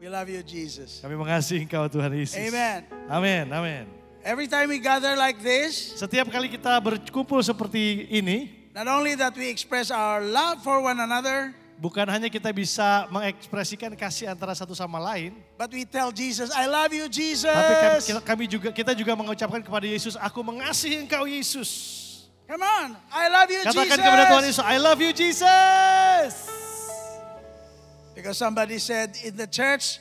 We love you, Jesus. Kami mengasihi Engkau Tuhan Yesus. Amen. Amin, amin. Every time we gather like this, Setiap kali kita berkumpul seperti ini, not only that we express our love for one another, bukan hanya kita bisa mengekspresikan kasih antara satu sama lain, but we tell Jesus, I love you, Jesus. tapi kita juga mengucapkan kepada Yesus, aku mengasihi Engkau Yesus. Come on, I love you, Katakan Jesus. kepada Tuhan Yesus, I love you Jesus. Because somebody said in the church,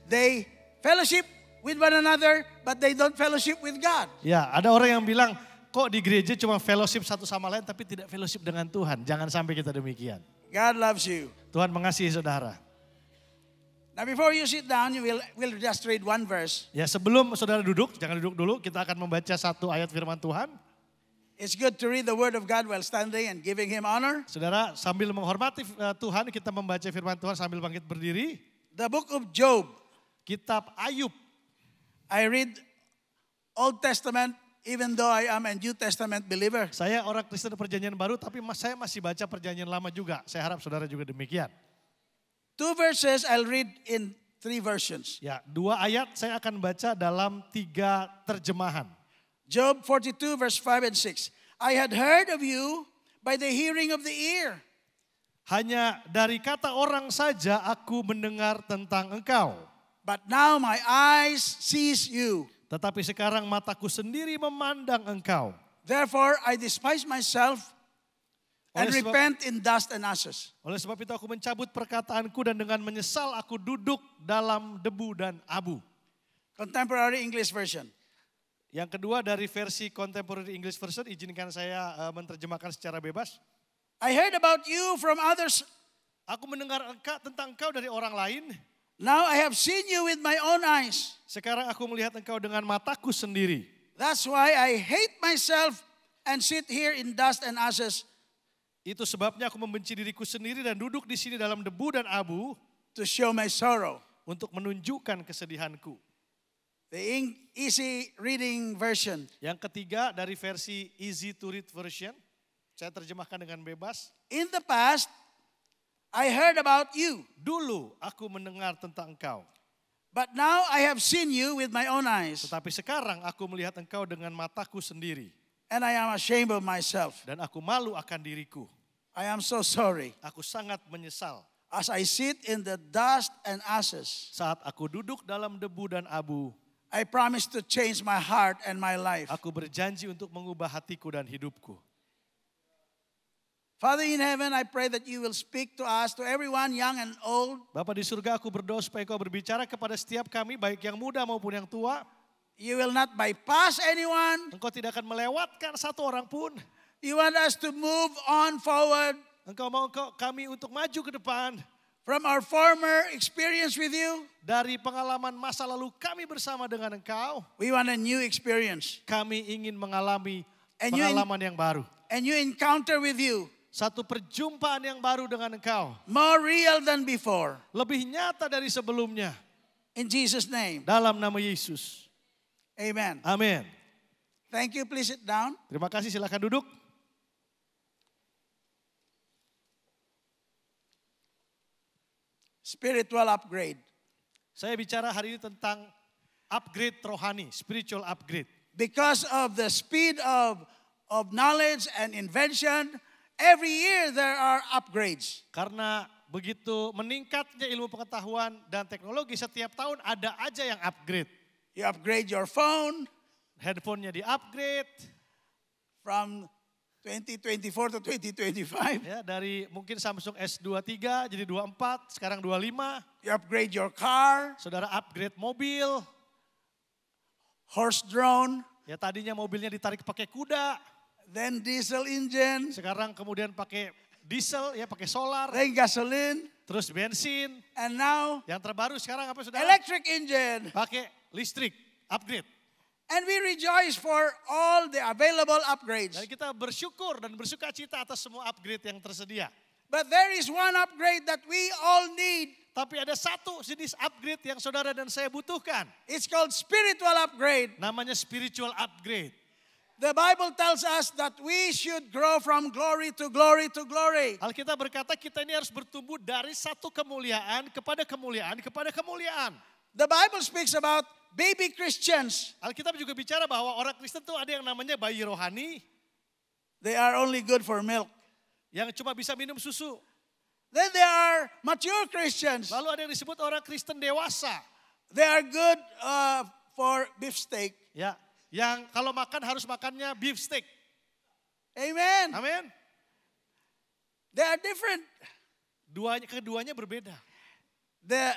they fellowship with one another, but they don't fellowship with God. Ya, ada orang yang bilang, kok di gereja cuma fellowship satu sama lain, tapi tidak fellowship dengan Tuhan. Jangan sampai kita demikian. God loves you. Tuhan mengasihi saudara. Now before you sit down, we'll just read one verse. Ya, sebelum saudara duduk, jangan duduk dulu, kita akan membaca satu ayat firman Tuhan. It's good to read the word of God while standing and giving him honor. Saudara, sambil menghormati Tuhan, kita membaca firman Tuhan sambil bangkit berdiri. The book of Job. Kitab Ayub. I read Old Testament even though I am a New Testament believer. Saya orang Kristen Perjanjian Baru, tapi saya masih baca Perjanjian Lama juga. Saya harap saudara juga demikian. 2 verses I'll read in 3 versions. Ya, 2 ayat saya akan baca dalam 3 terjemahan. Job 42 verse 5 and 6. I had heard of you by the hearing of the ear. Hanya dari kata orang saja aku mendengar tentang engkau. But now my eyes sees you. Tetapi sekarang mataku sendiri memandang engkau. Therefore I despise myself and Oleh sebab- repent in dust and ashes. Oleh sebab itu aku mencabut perkataanku dan dengan menyesal aku duduk dalam debu dan abu. Contemporary English version. Yang kedua dari versi Contemporary English Version, izinkan saya menerjemahkan secara bebas. I heard about you from others. Aku mendengar tentang engkau dari orang lain. Now I have seen you with my own eyes. Sekarang aku melihat engkau dengan mataku sendiri. That's why I hate myself and sit here in dust and ashes Itu sebabnya aku membenci diriku sendiri dan duduk di sini dalam debu dan abu to show my sorrow. untuk menunjukkan kesedihanku. The easy reading version. Yang ketiga dari versi Easy to Read Version, saya terjemahkan dengan bebas. In the past, I heard about you, Dulu aku mendengar tentang engkau, but now I have seen you with my own eyes, tetapi sekarang aku melihat engkau dengan mataku sendiri. and I am ashamed of myself. Dan aku malu akan diriku. I am so sorry. Aku sangat menyesal. As I sit in the dust and ashes, Saat aku duduk dalam debu dan abu, I promise to change my heart and my life. aku berjanji untuk mengubah hatiku dan hidupku. Father in heaven, I pray that you will speak to us, to everyone, young and old. Bapa di surga, aku berdoa supaya kau berbicara kepada setiap kami, baik yang muda maupun yang tua. You will not bypass anyone. Engkau tidak akan melewatkan satu orang pun. You want us to move on forward Engkau mau kami untuk maju ke depan. from our former experience with you. Dari pengalaman masa lalu kami bersama dengan engkau, We want a new experience. kami ingin mengalami And you pengalaman yang baru. And you encounter with you Satu perjumpaan yang baru dengan engkau. more real than before. Lebih nyata dari sebelumnya. In Jesus' name, Dalam nama Yesus. amen. Amin. Thank you. Please sit down. Terima kasih, silakan duduk. Spiritual upgrade. Saya bicara hari ini tentang upgrade rohani, spiritual upgrade. Because of the speed of knowledge and invention, every year there are upgrades. Karena begitu meningkatnya ilmu pengetahuan dan teknologi, setiap tahun ada aja yang upgrade. You upgrade your phone Handphonenya di-upgrade, from 2024 to 2025. ya, dari mungkin Samsung S23 jadi 24, sekarang 25. You upgrade your car, Saudara upgrade mobil, horse drawn, ya tadinya mobilnya ditarik pakai kuda, then diesel engine, sekarang kemudian pakai diesel, ya pakai solar, then gasoline, terus bensin. and now Yang terbaru sekarang apa saudara? electric engine. Pakai listrik, upgrade. And we rejoice for all the available upgrades. Dan kita bersyukur dan bersuka cita atas semua upgrade yang tersedia. But there is one upgrade that we all need. Tapi ada satu jenis upgrade yang saudara dan saya butuhkan. It's called spiritual upgrade. Namanya spiritual upgrade. The Bible tells us that we should grow from glory to glory to glory. Alkitab berkata kita ini harus bertumbuh dari satu kemuliaan kepada kemuliaan kepada kemuliaan. The Bible speaks about baby Christians. Alkitab juga bicara bahwa orang Kristen itu ada yang namanya bayi rohani. They are only good for milk. Yang cuma bisa minum susu. Then there are mature Christians. Lalu ada yang disebut orang Kristen dewasa. They are good for beef steak. Ya, yang kalau makan harus makannya beef steak. Amen. Amin. They are different. Keduanya berbeda. The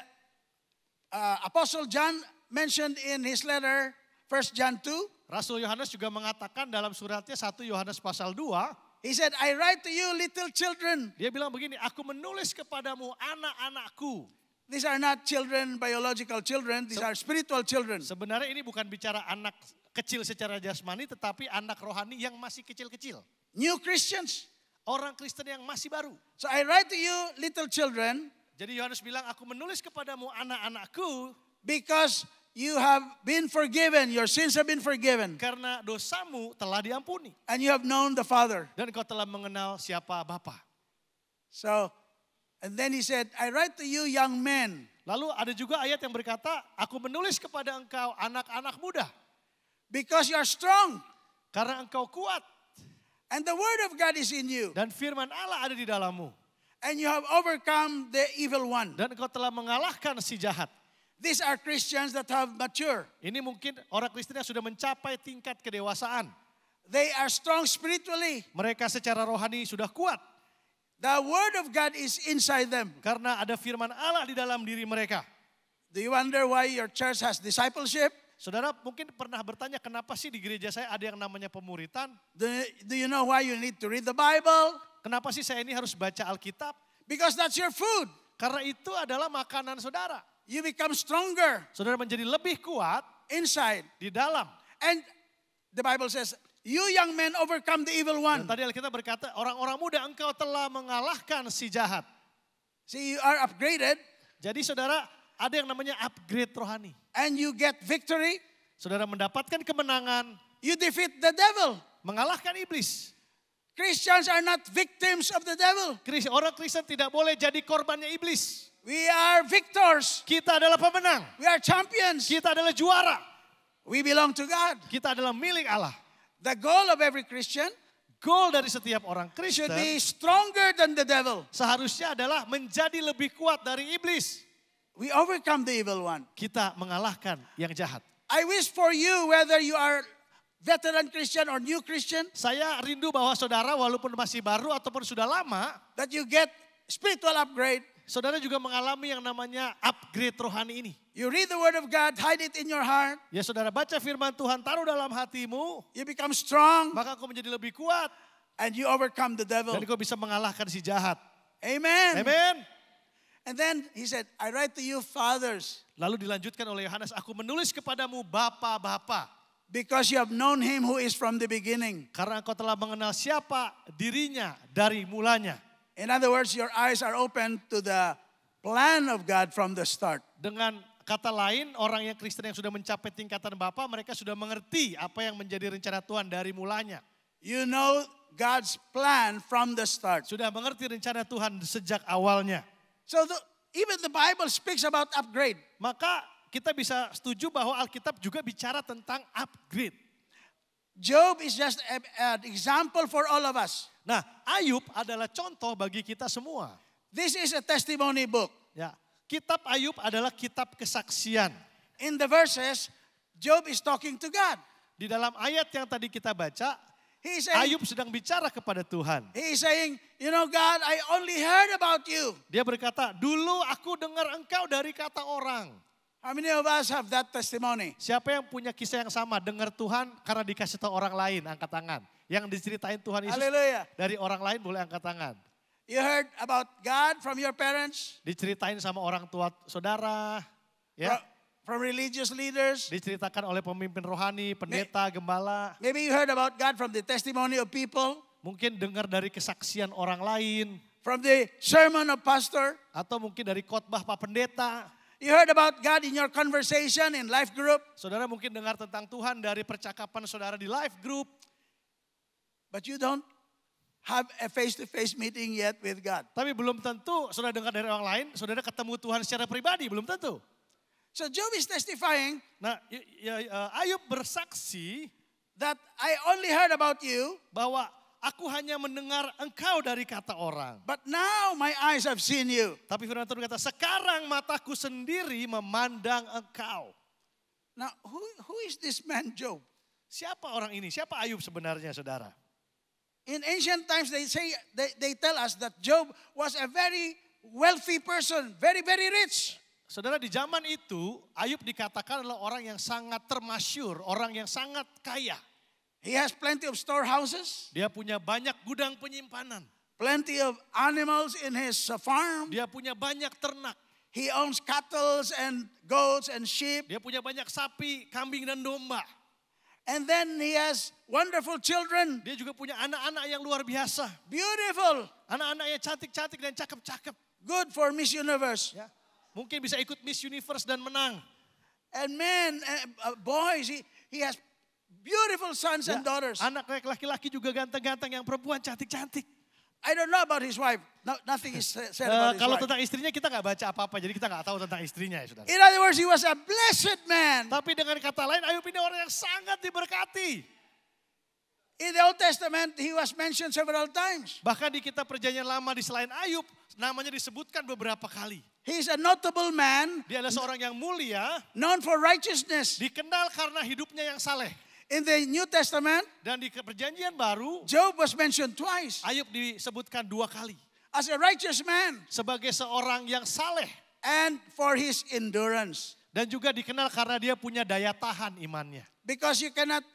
Apostle John mentioned in his letter, 1 John 2, Rasul Yohanes juga mengatakan dalam suratnya 1 Yohanes pasal 2. he said, I write to you little children. Dia bilang begini, aku menulis kepadamu anak-anakku. These are not children, biological children. These are spiritual children. Sebenarnya ini bukan bicara anak kecil secara jasmani, tetapi anak rohani yang masih kecil-kecil. New Christians. Orang Kristen yang masih baru. So I write to you little children Jadi Yohanes bilang, aku menulis kepadamu anak-anakku. because you have been forgiven. Your sins have been forgiven. Karena dosamu telah diampuni. And you have known the Father. Dan kau telah mengenal siapa Bapa. So, and then he said, I write to you young men. Lalu ada juga ayat yang berkata, aku menulis kepada engkau anak-anak muda. Because you are strong. Karena engkau kuat. And the word of God is in you. Dan firman Allah ada di dalammu. And you have overcome the evil one. Dan engkau telah mengalahkan si jahat. These are Christians that have matured. Ini mungkin orang Kristen yang sudah mencapai tingkat kedewasaan. They are strong spiritually. Mereka secara rohani sudah kuat. The word of God is inside them. Karena ada firman Allah di dalam diri mereka. Do you wonder why your church has discipleship? Saudara mungkin pernah bertanya kenapa sih di gereja saya ada yang namanya pemuritan? Do you know why you need to read the Bible? Kenapa sih saya ini harus baca Alkitab? Because that's your food. Karena itu adalah makanan saudara. You become stronger Saudara menjadi lebih kuat inside. di dalam. And the Bible says, you young men overcome the evil Dan one. tadi Alkitab berkata, orang-orang muda engkau telah mengalahkan si jahat. See, you are upgraded Jadi saudara ada yang namanya upgrade rohani. and you get victory. Saudara mendapatkan kemenangan, You defeat the devil. mengalahkan iblis. Christians are not victims of the devil. Orang Kristen tidak boleh jadi korbannya iblis. We are victors. Kita adalah pemenang. We are champions. Kita adalah juara. We belong to God. Kita adalah milik Allah. The goal of every Christian Goal dari setiap orang should Kristen be stronger than the devil. seharusnya adalah menjadi lebih kuat dari iblis. We overcome the evil one. Kita mengalahkan yang jahat. I wish for you, whether you are veteran Christian or new Christian, Saya rindu bahwa saudara walaupun masih baru ataupun sudah lama, that you get spiritual upgrade. saudara juga mengalami yang namanya upgrade rohani ini. You read the word of God, hide it in your heart. Ya saudara baca firman Tuhan, taruh dalam hatimu, You become strong maka kau menjadi lebih kuat. and you overcome the devil. Dan kau bisa mengalahkan si jahat. Amen. Amen. And then he said, I write to you fathers, Lalu dilanjutkan oleh Yohanes, aku menulis kepadamu bapa-bapa. because you have known him who is from the beginning. Karena engkau telah mengenal siapa dirinya dari mulanya. In other words, your eyes are open to the plan of God from the start. Dengan kata lain, orang yang Kristen yang sudah mencapai tingkatan bapa, mereka sudah mengerti apa yang menjadi rencana Tuhan dari mulanya. You know God's plan from the start. Sudah mengerti rencana Tuhan sejak awalnya. So even the Bible speaks about upgrade. Maka kita bisa setuju bahwa Alkitab juga bicara tentang upgrade. Job is just an example for all of us. Nah, Ayub adalah contoh bagi kita semua. This is a testimony book. Ya, kitab Ayub adalah kitab kesaksian. In the verses, Job is talking to God. Di dalam ayat yang tadi kita baca, He is saying, Ayub sedang bicara kepada Tuhan. he is saying, you know God, I only heard about you. Dia berkata, dulu aku dengar engkau dari kata orang. How many of us have that testimony? Siapa yang punya kisah yang sama, dengar Tuhan karena dikasih tahu orang lain, angkat tangan. Yang diceritain Tuhan Yesus Hallelujah. dari orang lain boleh angkat tangan. You heard about God from your parents, Diceritain sama orang tua saudara, ya. from religious leaders. Diceritakan oleh pemimpin rohani, pendeta, gembala. Maybe you heard about God from the testimony of people, Mungkin dengar dari kesaksian orang lain. from the sermon of pastor. Atau mungkin dari khotbah Pak Pendeta. You heard about God in your conversation in life group. Saudara mungkin dengar tentang Tuhan dari percakapan saudara di life group. but you don't have a face-to-face meeting yet with God. Tapi belum tentu saudara dengar dari orang lain, saudara ketemu Tuhan secara pribadi, belum tentu. So Job is testifying Nah, Ayub bersaksi that I only heard about you, bahwa aku hanya mendengar engkau dari kata orang. but now my eyes have seen you. Tapi firman Tuhan berkata, sekarang mataku sendiri memandang engkau. Now, who is this man Job? Siapa orang ini? Siapa Ayub sebenarnya, saudara? In ancient times, they tell us that Job was a very wealthy person, very, very rich. Saudara, di zaman itu Ayub dikatakan adalah orang yang sangat termasyur, orang yang sangat kaya. He has plenty of storehouses, Dia punya banyak gudang penyimpanan. plenty of animals in his farm. Dia punya banyak ternak. He owns cattle and goats and sheep. Dia punya banyak sapi, kambing dan domba. And then he has wonderful children, Dia juga punya anak-anak yang luar biasa. beautiful, Anak-anaknya cantik-cantik dan cakep-cakep. good for Miss Universe. Ya, mungkin bisa ikut Miss Universe dan menang. And men, boys, he has beautiful sons and Ya, daughters. anak laki-laki juga ganteng-ganteng, yang perempuan cantik-cantik. I don't know about his wife. Nothing is said about his Kalau wife. tentang istrinya kita nggak baca apa-apa, jadi kita nggak tahu tentang istrinya ya saudara. In other words, he was a blessed man. Tapi dengan kata lain, Ayub ini orang yang sangat diberkati. In the Old Testament, he was mentioned several times. Bahkan di kitab perjanjian lama di selain Ayub, namanya disebutkan beberapa kali. He's a notable man, Dia adalah seorang yang mulia, known for righteousness. dikenal karena hidupnya yang saleh. In the New Testament, Dan di perjanjian baru, Job was mentioned twice Ayub disebutkan 2 kali. as a righteous man Sebagai seorang yang saleh. and for his endurance. Dan juga dikenal karena dia punya daya tahan imannya. Because you cannot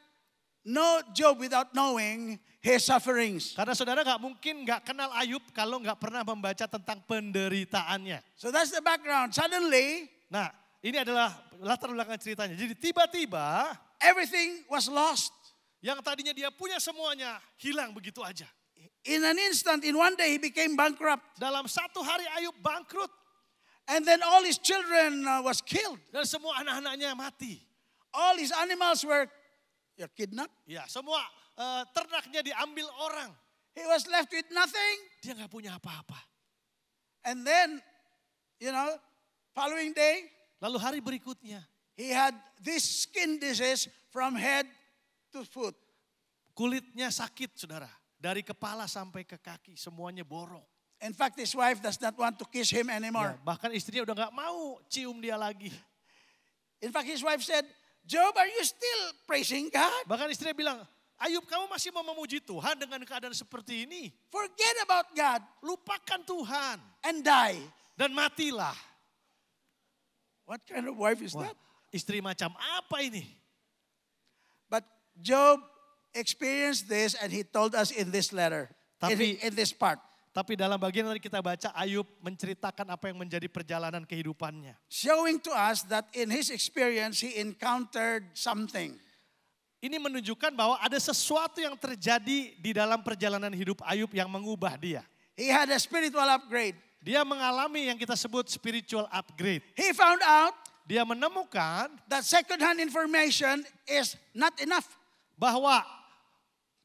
know Job without knowing his sufferings. Karena saudara nggak mungkin nggak kenal Ayub kalau nggak pernah membaca tentang penderitaannya. So that's the background. Suddenly, Nah, ini adalah latar belakang ceritanya. Jadi tiba-tiba everything was lost. yang tadinya dia punya semuanya hilang begitu aja. In an instant, in one day, he became bankrupt. Dalam 1 hari Ayub bangkrut And then all his children was killed. dan semua anak-anaknya mati. All his animals were kidnapped. Ya, semua ternaknya diambil orang. He was left with nothing. Dia nggak punya apa-apa. And then, following day, Lalu hari berikutnya he had this skin disease from head to foot. kulitnya sakit, saudara. Dari kepala sampai ke kaki semuanya borok. In fact, his wife does not want to kiss him Ya, anymore. bahkan istrinya udah nggak mau cium dia lagi. In fact, his wife said, Job, are you still praising God? Bahkan istrinya bilang, Ayub, kamu masih mau memuji Tuhan dengan keadaan seperti ini? Forget about God Lupakan Tuhan and die. dan matilah. What kind of wife is Wah, that? istri macam apa ini? But Job experienced this and he told us in this letter, in this part. Tapi dalam bagian tadi kita baca Ayub menceritakan apa yang menjadi perjalanan kehidupannya. Showing to us that in his experience he encountered something. Ini menunjukkan bahwa ada sesuatu yang terjadi di dalam perjalanan hidup Ayub yang mengubah dia. He had a spiritual upgrade. Dia mengalami yang kita sebut spiritual upgrade. He found out Dia menemukan that second-hand information is not enough. bahwa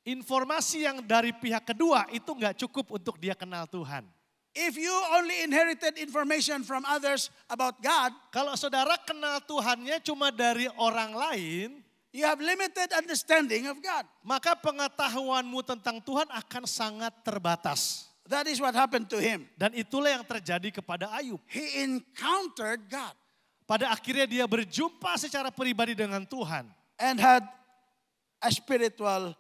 informasi yang dari pihak kedua itu nggak cukup untuk dia kenal Tuhan. If you only inherited information from others about God, Kalau saudara kenal Tuhannya cuma dari orang lain, you have limited understanding of God. maka pengetahuanmu tentang Tuhan akan sangat terbatas. That is what happened to him. Dan itulah yang terjadi kepada Ayub. He encountered God Pada akhirnya dia berjumpa secara pribadi dengan Tuhan. and had a spiritual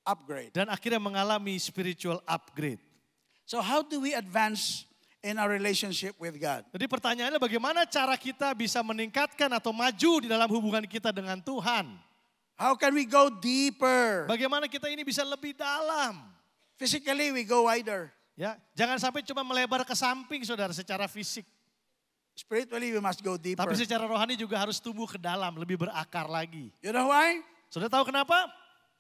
upgrade. Dan akhirnya mengalami spiritual upgrade. So how do we advance in our relationship with God? Jadi pertanyaannya bagaimana cara kita bisa meningkatkan atau maju di dalam hubungan kita dengan Tuhan? How can we go deeper? Bagaimana kita ini bisa lebih dalam? Physically, we go wider. Ya, jangan sampai cuma melebar ke samping saudara secara fisik. Spiritually, we must go deeper. Tapi secara rohani juga harus tumbuh ke dalam, lebih berakar lagi. You know why? Saudara tahu kenapa?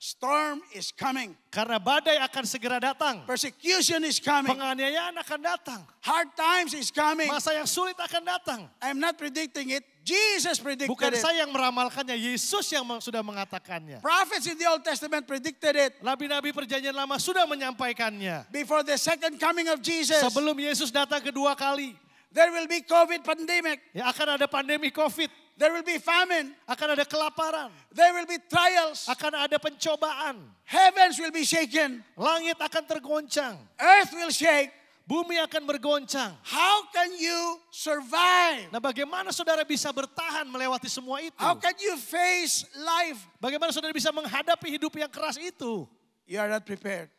Storm is coming. Karena badai akan segera datang. Persecution is coming. Penganiayaan akan datang. Hard times is coming. Masa yang sulit akan datang. I'm not predicting it. Jesus predicted Bukan it. saya yang meramalkannya, Yesus yang sudah mengatakannya. Prophets in the Old Testament predicted it. Nabi-nabi perjanjian lama sudah menyampaikannya. Before the second coming of Jesus, Sebelum Yesus datang kedua kali, there will be COVID pandemic. ya akan ada pandemi COVID, There will be famine. akan ada kelaparan, There will be trials. akan ada pencobaan. Heavens will be shaken. Langit akan tergoncang, Earth will shake. bumi akan bergoncang. How can you survive? Nah, bagaimana saudara bisa bertahan melewati semua itu? How can you face life? Bagaimana saudara bisa menghadapi hidup yang keras itu? You are not prepared.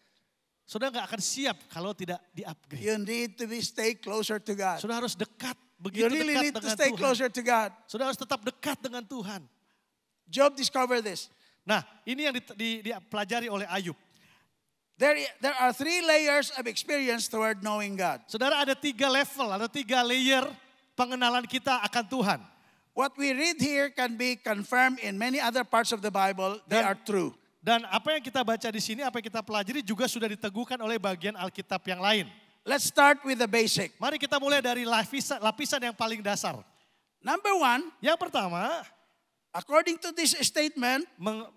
Saudara nggak akan siap kalau tidak di-upgrade. You need to stay closer to God. Saudara harus dekat, You begitu really dekat need to dengan stay Tuhan. closer to God. Saudara harus tetap dekat dengan Tuhan. Job discovered this. Nah, ini yang dipelajari oleh Ayub. There are 3 layers of experience toward knowing God. Saudara, ada 3 level, ada 3 layer pengenalan kita akan Tuhan. What we read here can be confirmed in many other parts of the Bible. They are true. Dan apa yang kita baca di sini, apa yang kita pelajari juga sudah diteguhkan oleh bagian Alkitab yang lain. Let's start with the basic. Mari kita mulai dari lapisan yang paling dasar. Number 1, Yang pertama, according to this statement,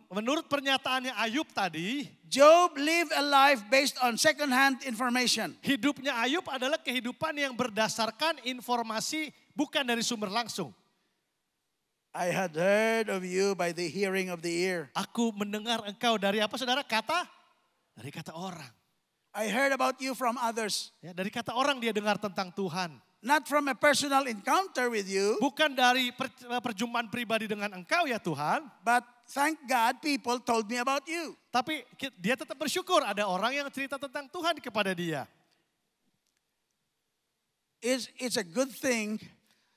menurut pernyataannya Ayub tadi, Job lived a life based on second-hand information. hidupnya Ayub adalah kehidupan yang berdasarkan informasi bukan dari sumber langsung. I had heard of you by the hearing of the ear. Aku mendengar engkau dari apa saudara? Dari kata orang. I heard about you from others. Ya, dari kata orang dia dengar tentang Tuhan. Not from a personal encounter with you, Bukan dari perjumpaan pribadi dengan engkau ya Tuhan. but thank God people told me about you. Tapi dia tetap bersyukur ada orang yang cerita tentang Tuhan kepada dia. It's a good thing,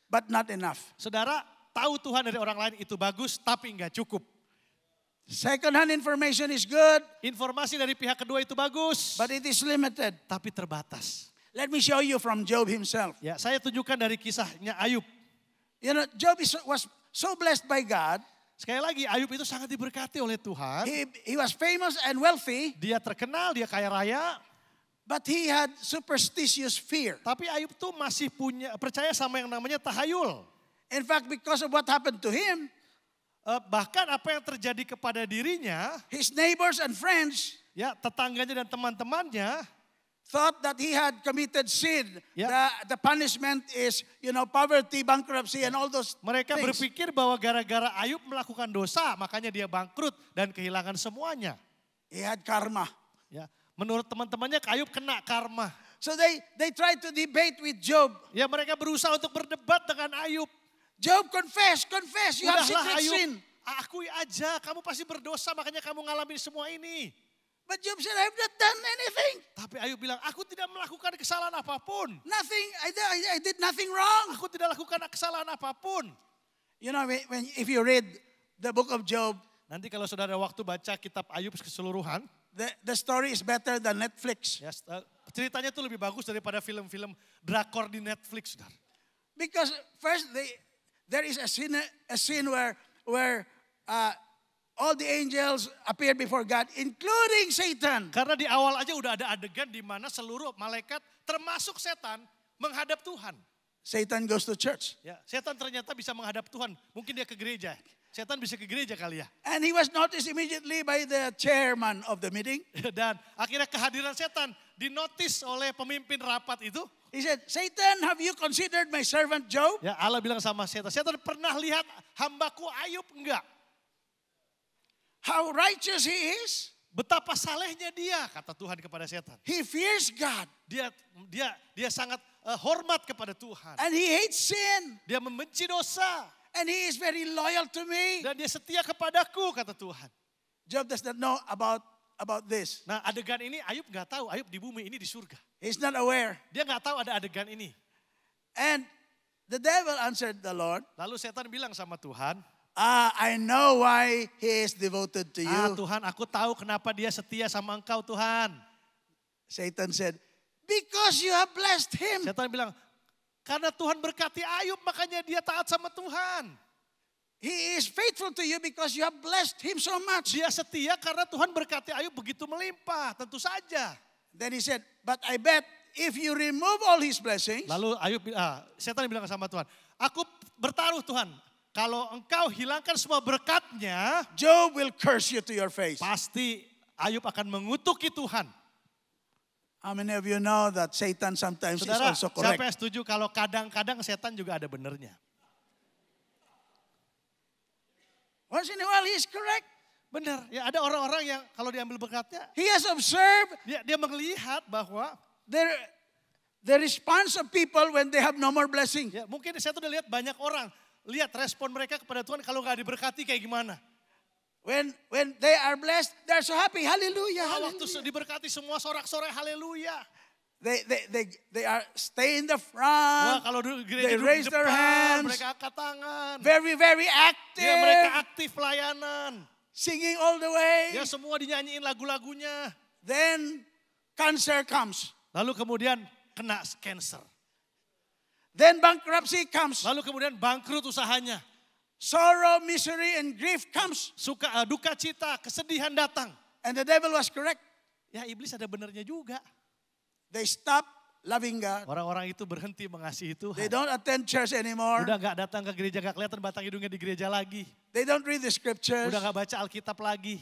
but not enough. Saudara, tahu Tuhan dari orang lain itu bagus tapi enggak cukup. Second-hand information is good, Informasi dari pihak kedua itu bagus, but it is limited. tapi terbatas. Let me show you from Job himself. Ya, saya tunjukkan dari kisahnya Ayub. You know, Job was so blessed by God. Sekali lagi, Ayub itu sangat diberkati oleh Tuhan. He was famous and wealthy, Dia terkenal, dia kaya raya. but he had superstitious fear. Tapi Ayub tuh masih percaya sama yang namanya tahayul. In fact, because of what happened to him, Bahkan apa yang terjadi kepada dirinya, his neighbors and friends ya tetangganya dan teman-temannya, thought that he had committed sin. Yeah. The punishment is, poverty, bankruptcy, and all those mereka things. berpikir bahwa gara-gara Ayub melakukan dosa, makanya dia bangkrut dan kehilangan semuanya. He had karma. Ya, menurut teman-temannya Ayub kena karma. So they tried to debate with Job. Ya, mereka berusaha untuk berdebat dengan Ayub. Job, confess, you have Udahlah secret Ayub, sin. akui aja, kamu pasti berdosa makanya kamu ngalamin semua ini. But Job said, I have not done anything. Tapi Ayub bilang, aku tidak melakukan kesalahan apapun. Nothing, I did nothing wrong. Aku tidak lakukan kesalahan apapun. You know, if you read the book of Job, Nanti kalau saudara waktu baca kitab Ayub keseluruhan, the story is better than Netflix. ya, ceritanya itu lebih bagus daripada film-film drakor di Netflix, saudara. Because first there is a scene where all the angels appear before God, including Satan. Karena di awal aja udah ada adegan di mana seluruh malaikat termasuk setan menghadap Tuhan. Satan goes to church. Ya, setan ternyata bisa menghadap Tuhan. Mungkin dia ke gereja. Setan bisa ke gereja kali ya. And he was noticed immediately by the chairman of the meeting. Dan akhirnya kehadiran setan dinotis oleh pemimpin rapat itu. He said, Satan, have you considered my servant Job? Ya, Allah bilang sama setan, setan pernah lihat hambaku Ayub enggak? How righteous he is. Betapa salehnya dia, kata Tuhan kepada setan. He fears God. Dia sangat hormat kepada Tuhan. And he hates sin. Dia membenci dosa. And he is very loyal to me. Dan dia setia kepadaku, kata Tuhan. Job does not know about this. Nah, adegan ini Ayub nggak tahu, Ayub di bumi ini di surga. He's not aware. Dia nggak tahu ada adegan ini. And the devil answered the Lord, Lalu setan bilang sama Tuhan, I know why he is devoted to you. Tuhan, aku tahu kenapa dia setia sama engkau, Tuhan. Satan said, because you have blessed him. Setan bilang, karena Tuhan berkati Ayub, makanya dia taat sama Tuhan. He is faithful to you because you have blessed him so much. Dia setia karena Tuhan berkati Ayub begitu melimpah, tentu saja. Then he said, but I bet if you remove all his blessings, Lalu Ayub, setan bilang sama Tuhan, aku bertaruh Tuhan, kalau engkau hilangkan semua berkatnya, Job will curse you to your face. pasti Ayub akan mengutuki Tuhan. How many of you know that Satan sometimes Saudara, is also siapa correct? yang setuju kalau kadang-kadang setan juga ada benernya? Once in a while he is correct. Benar, ya ada orang-orang yang kalau diambil berkatnya, He has observed dia melihat bahwa the response of people when they have no more blessing. ya mungkin saya tuh udah lihat banyak orang, lihat respon mereka kepada Tuhan kalau nggak diberkati kayak gimana. When they are blessed, they're so happy. Hallelujah. Waktu Hallelujah. diberkati semua sorak-sorai haleluya. They are stay in the Wah, front. kalau gereja They duduk raise di their depan, hands. mereka angkat tangan. Very, very Ya, mereka active. aktif pelayanan. Singing all the way. Ya, semua dinyanyiin lagu-lagunya. Then cancer comes. Lalu kemudian kena cancer. Then bankruptcy comes. Lalu kemudian bangkrut usahanya. Sorrow, misery, and grief comes. Duka cita, kesedihan datang. And the devil was correct. Ya, iblis ada benernya juga. They stop loving God. Orang-orang itu berhenti mengasihi They Tuhan. don't attend church anymore. Udah gak datang ke gereja, gak kelihatan batang hidungnya di gereja lagi. They don't read the scriptures. Udah gak baca Alkitab lagi.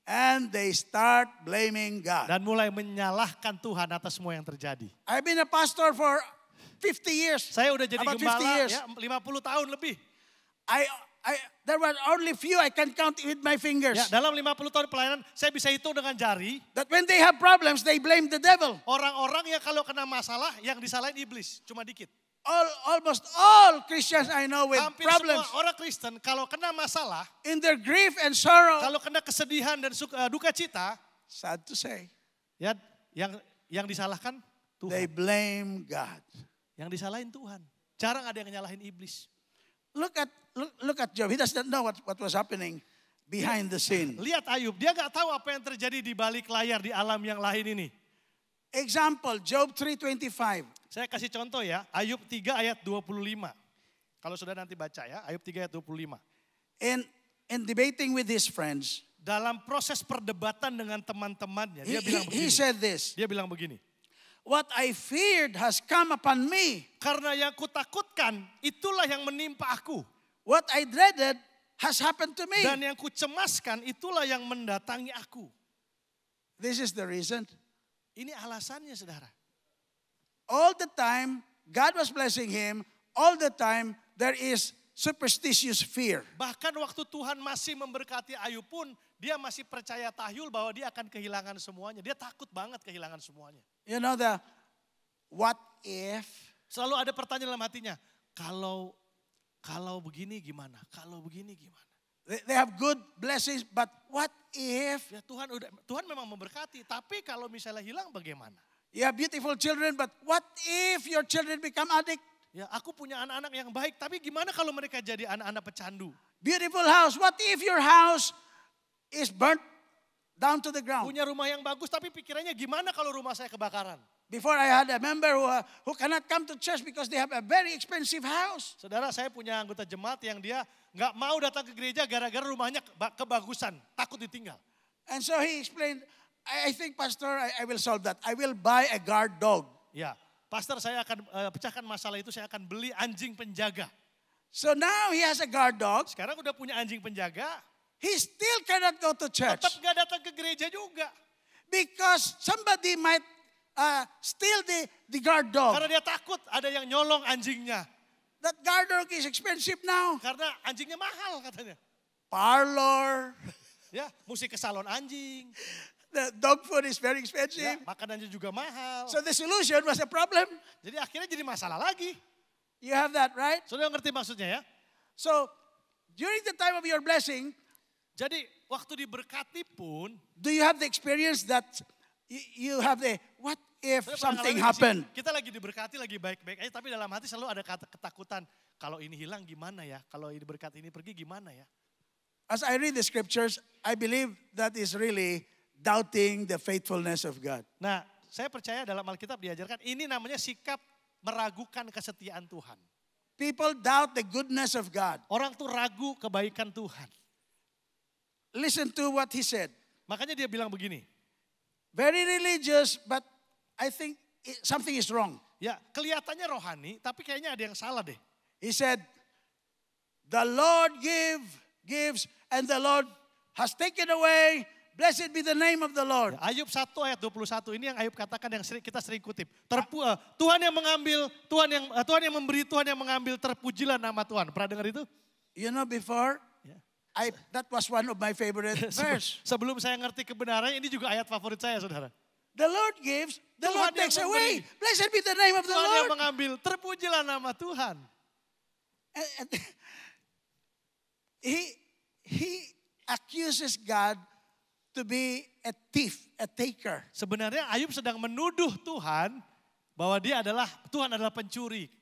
And they start blaming God. Dan mulai menyalahkan Tuhan atas semua yang terjadi. I've been a pastor for 50 years. Saya udah jadi About 50 gembala years. ya 50 tahun lebih. There were only few I can count with my fingers. Ya, dalam 50 tahun pelayanan saya bisa hitung dengan jari. That when they have problems, they blame the devil. Orang-orang yang kalau kena masalah yang disalahin iblis. Cuma dikit. Almost all Christians I know with Hampir problems semua orang Kristen kalau kena masalah. in their grief and sorrow. Kalau kena kesedihan dan duka cita. Sad to say, Ya, yang disalahkan Tuhan. they blame God. Yang disalahin Tuhan. Jarang ada yang nyalahin iblis. Look at Job. He doesn't know what was happening behind the scene. Lihat Ayub, dia gak tahu apa yang terjadi di balik layar di alam yang lain ini. Example, Job 3:25. Saya kasih contoh ya, Ayub 3 ayat 25. Kalau sudah nanti baca ya, Ayub 3 ayat 25. In debating with his friends, Dalam proses perdebatan dengan teman-temannya, dia bilang he begini. said this, Dia bilang begini. what I feared has come upon me. Karena yang kutakutkan, itulah yang menimpa aku. What I dreaded has happened to me. Dan yang kucemaskan, itulah yang mendatangi aku. This is the reason. Ini alasannya saudara. All the time, God was blessing him. All the time, there is superstitious fear. Bahkan waktu Tuhan masih memberkati Ayub pun, dia masih percaya tahyul bahwa dia akan kehilangan semuanya. Dia takut banget kehilangan semuanya. You know the what if? Selalu ada pertanyaan dalam hatinya. Kalau begini gimana? Kalau begini gimana? They have good blessings, but what if? Ya Tuhan memang memberkati, tapi kalau misalnya hilang bagaimana? You have beautiful children, but what if your children become addict? Ya aku punya anak-anak yang baik, tapi gimana kalau mereka jadi anak-anak pecandu? Beautiful house, what if your house is burnt down to the ground? Punya rumah yang bagus, tapi pikirannya gimana kalau rumah saya kebakaran? Before I had a member who cannot come to church because they have a very expensive house. Saudara, saya punya anggota jemaat yang dia nggak mau datang ke gereja gara-gara rumahnya kebagusan, takut ditinggal. And so he explained, I think Pastor, I will solve that. I will buy a guard dog. Ya, Pastor saya akan pecahkan masalah itu, saya akan beli anjing penjaga. So now he has a guard dog. Sekarang udah punya anjing penjaga, He still cannot go to church tetap nggak datang ke gereja juga. because somebody might steal the guard dog. Karena dia takut ada yang nyolong anjingnya. That guard dog is expensive now. Karena anjingnya mahal katanya. Parlor, Ya, mesti ke salon anjing. the dog food is very Ya, expensive. makanannya juga mahal. So the solution was a problem. Jadi akhirnya jadi masalah lagi. You have that, right? Saudara ngerti maksudnya ya? So during the time of your blessing, Jadi waktu diberkati pun. do you have the experience that you have the what if Saudara something barangkali happened? Kita lagi diberkati, lagi baik-baik aja. Tapi dalam hati selalu ada ketakutan. Kalau ini hilang gimana ya? Kalau ini berkat ini pergi gimana ya? As I read the scriptures, I believe that is really doubting the faithfulness of God. Nah, saya percaya dalam Alkitab diajarkan ini namanya sikap meragukan kesetiaan Tuhan. People doubt the goodness of God. Orang tuh ragu kebaikan Tuhan. Listen to what he said. Makanya dia bilang begini. Very religious, but I think something is wrong. Ya, kelihatannya rohani, tapi kayaknya ada yang salah deh. He said, the Lord gives, and the Lord has taken away. Blessed be the name of the Lord. Ya, Ayub 1 ayat 21 ini yang Ayub katakan yang kita sering kutip. Tuhan yang mengambil, Tuhan yang memberi, Tuhan yang mengambil, terpujilah nama Tuhan. Pernah dengar itu? You know, before, Ya. that was one of my favorite verse. Sebelum saya ngerti kebenaran, ini juga ayat favorit saya, saudara. The Lord gives, the Tuhan Lord yang takes memberi. away. Blessed be the name of the Tuhan yang Lord. mengambil, terpujilah nama Tuhan. And he accuses God to be a thief, a taker. Sebenarnya Ayub sedang menuduh Tuhan bahwa Tuhan adalah pencuri.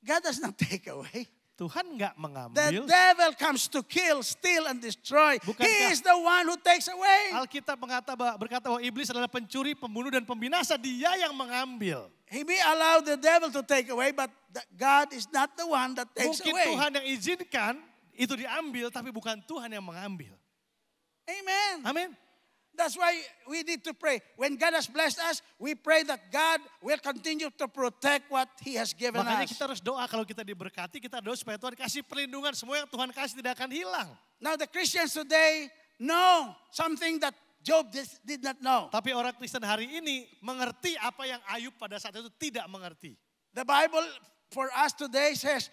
God does not take away. Tuhan nggak The mengambil. devil comes to kill, steal, and destroy. Bukankah- He is the one who takes away. Alkitab berkata bahwa iblis adalah pencuri, pembunuh, dan pembinasa. Dia yang mengambil. He may allow the devil to take away, but God is not the one that takes Mungkin away. Tuhan yang izinkan itu diambil, tapi bukan Tuhan yang mengambil. Amen. Amin. That's why we need to pray. When God has blessed us, we pray that God will continue to protect what He has given Makanya us. kita harus doa kalau kita diberkati, kita doa supaya Tuhan kasih perlindungan. Semua yang Tuhan kasih tidak akan hilang. Now the Christians today know something that Job did not know. Tapi orang Kristen hari ini mengerti apa yang Ayub pada saat itu tidak mengerti. The Bible for us today says,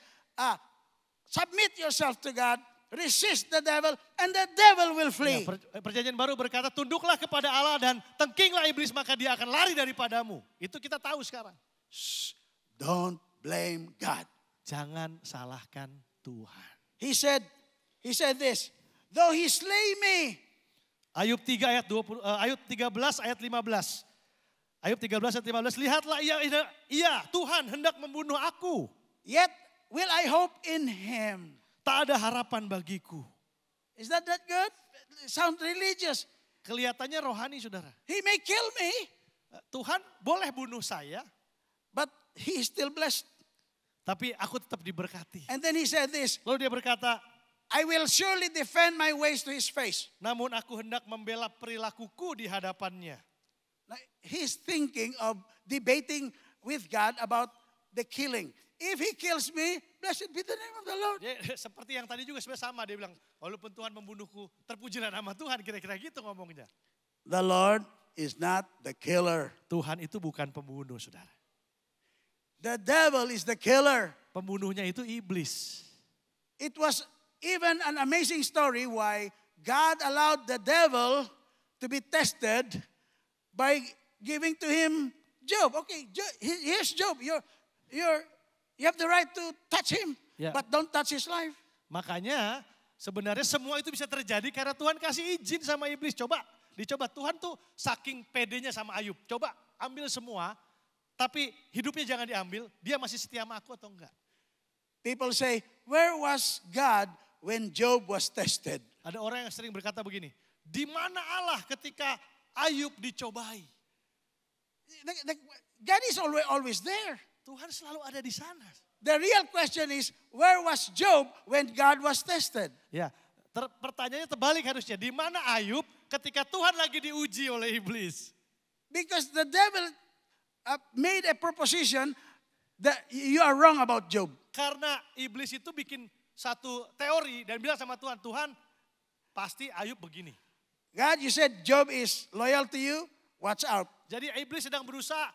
submit yourself to God, resist the devil, and the devil will flee. Ya, perjanjian baru berkata, tunduklah kepada Allah dan tengkinglah iblis, maka dia akan lari daripadamu. Itu kita tahu sekarang. Don't blame God. Jangan salahkan Tuhan. He said this, though He slay me. Ayub 3 ayat 20, Ayub 13 ayat 15. Ayub 13 ayat 15, lihatlah ia Tuhan hendak membunuh aku. Yet will I hope in Him. Tak ada harapan bagiku. Is that good? Sound religious. Kelihatannya rohani, saudara. He may kill me, Tuhan boleh bunuh saya, but He is still blessed. tapi aku tetap diberkati. And then He said this, Lalu dia berkata, I will surely defend my ways to His face. namun aku hendak membela perilakuku di hadapannya. Now, he's thinking of debating with God about the killing. If He kills me, blessed be the name of the Lord. Dia, seperti yang tadi juga sebenarnya sama, dia bilang, walaupun Tuhan membunuhku, terpujilah nama Tuhan, kira-kira gitu ngomongnya. The Lord is not the killer. Tuhan itu bukan pembunuh, saudara. The devil is the killer. Pembunuhnya itu iblis. It was even an amazing story why God allowed the devil to be tested by giving to him Job. Okay, here's Job. You have the right to touch him, Yeah. but don't touch his life. Makanya sebenarnya semua itu bisa terjadi karena Tuhan kasih izin sama iblis. Dicoba Tuhan tuh saking pedenya sama Ayub. Coba ambil semua, tapi hidupnya jangan diambil. Dia masih setia sama aku atau enggak? People say, where was God when Job was tested? Ada orang yang sering berkata begini, di mana Allah ketika Ayub dicobai? God is always there. Tuhan selalu ada di sana. The real question is, where was Job when God was tested? Ya, pertanyaannya terbalik harusnya. Di mana Ayub ketika Tuhan lagi diuji oleh iblis? Because the devil made a proposition that you are wrong about Job. Karena iblis itu bikin satu teori dan bilang sama Tuhan, Tuhan pasti Ayub begini. God, you said Job is loyal to you, watch out. Jadi iblis sedang berusaha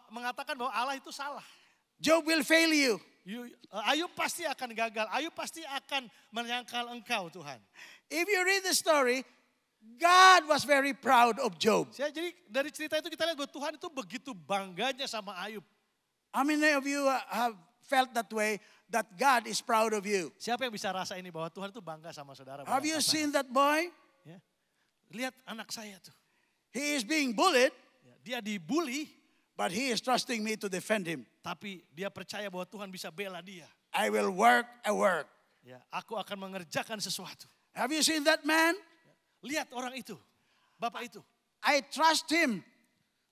mengatakan bahwa Allah itu salah. Job will fail you. Ayub pasti akan gagal, Ayub pasti akan menyangkal engkau Tuhan. If you read the story, God was very proud of Job. Jadi dari cerita itu kita lihat bahwa Tuhan itu begitu bangganya sama Ayub. How many of you have felt that way, that God is proud of you? Siapa yang bisa rasa ini bahwa Tuhan itu bangga sama saudara? Have you seen that boy? Ya. Lihat anak saya tuh. He is being bullied, Dia dibully, but he is trusting me to defend him. tapi dia percaya bahwa Tuhan bisa bela dia. I will work a work. Ya, aku akan mengerjakan sesuatu. Have you seen that man? Lihat orang itu, bapak itu. I trust him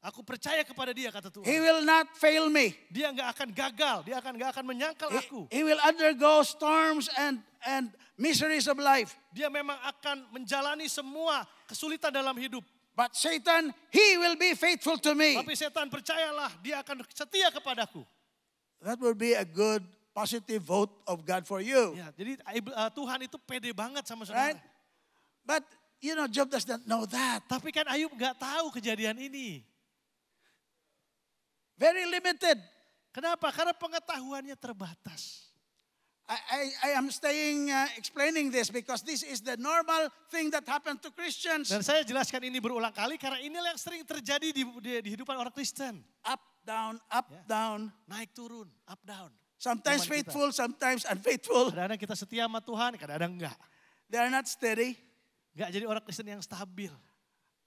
Aku percaya kepada dia, kata Tuhan. He will not fail me. Dia nggak akan gagal, dia nggak akan menyangkal aku. He will undergo storms and miseries of life. Dia memang akan menjalani semua kesulitan dalam hidup. But Satan, he will be faithful to me. Tapi setan percayalah, dia akan setia kepadaku. That will be a good, positive vote of God for you. Ya, jadi Tuhan itu pede banget sama saudara. Right? But, Job does not know that. Tapi kan Ayub nggak tahu kejadian ini. Very limited. Kenapa? Karena pengetahuannya terbatas. I am staying explaining this because this is the normal thing that happened to Christians. Dan saya jelaskan ini berulang kali karena inilah yang sering terjadi di kehidupan orang Kristen. Up, down. Naik turun, up down. Sometimes Iman kita. faithful, sometimes unfaithful. Kadang-kadang kita setia sama Tuhan, kadang-kadang enggak. They are not steady Enggak jadi orang Kristen yang stabil.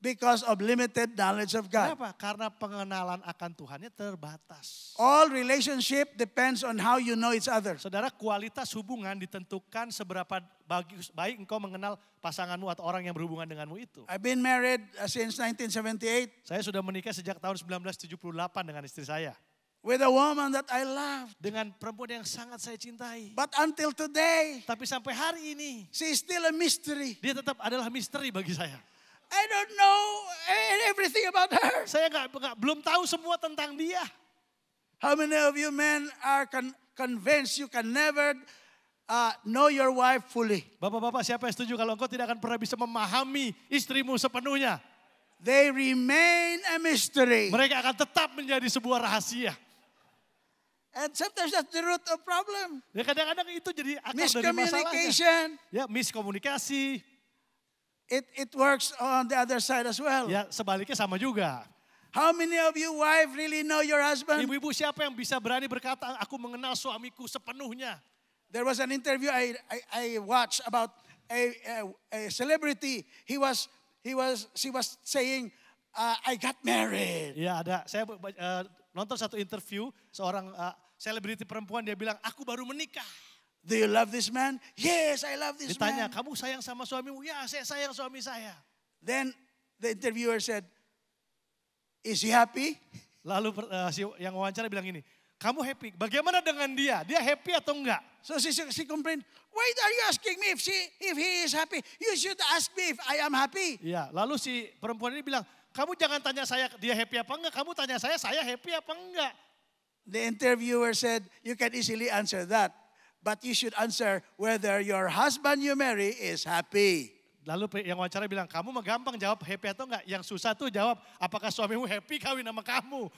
because of limited knowledge of God. Kenapa? Karena pengenalan akan Tuhannya terbatas. All relationship depends on how you know each other. Saudara, kualitas hubungan ditentukan seberapa baik engkau mengenal pasanganmu atau orang yang berhubungan denganmu itu. I've been married since 1978 Saya sudah menikah sejak tahun 1978 dengan istri saya. with a woman that I love. Dengan perempuan yang sangat saya cintai. But until today, Tapi sampai hari ini, she is still a mystery. dia tetap adalah misteri bagi saya. I don't know everything about her. Saya belum tahu semua tentang dia. How many of you men are convinced you can never know your wife fully? Bapak-bapak, siapa yang setuju kalau engkau tidak akan pernah bisa memahami istrimu sepenuhnya? They remain a mystery. Mereka akan tetap menjadi sebuah rahasia. And sometimes that's the root of problem. Ya kadang-kadang itu jadi akar dari masalahnya. Miscommunication. Ya miskomunikasi. It works on the other side as well. Ya sebaliknya sama juga. How many of you wife really know your husband? Ibu-ibu siapa yang bisa berani berkata aku mengenal suamiku sepenuhnya? There was an interview I watched about a celebrity. She was saying, I got married. Ya ada, saya nonton satu interview seorang selebriti perempuan, dia bilang aku baru menikah. Do you love this man? Yes, I love this Ditanya, man. kamu sayang sama suamimu? Ya, saya sayang suami saya. Then the interviewer said, is he happy? Lalu yang wawancara bilang gini, kamu happy? Bagaimana dengan dia? Dia happy atau enggak? So she complained, why are you asking me if he is happy? You should ask me if I am happy. Ya, lalu si perempuan ini bilang, kamu jangan tanya saya dia happy apa enggak, kamu tanya saya happy apa enggak. The interviewer said, you can easily answer that. But you should answer whether your husband you marry is happy. Lalu yang wawancara bilang, kamu mah gampang jawab happy atau enggak. Yang susah tuh jawab, apakah suamimu happy kawin sama kamu?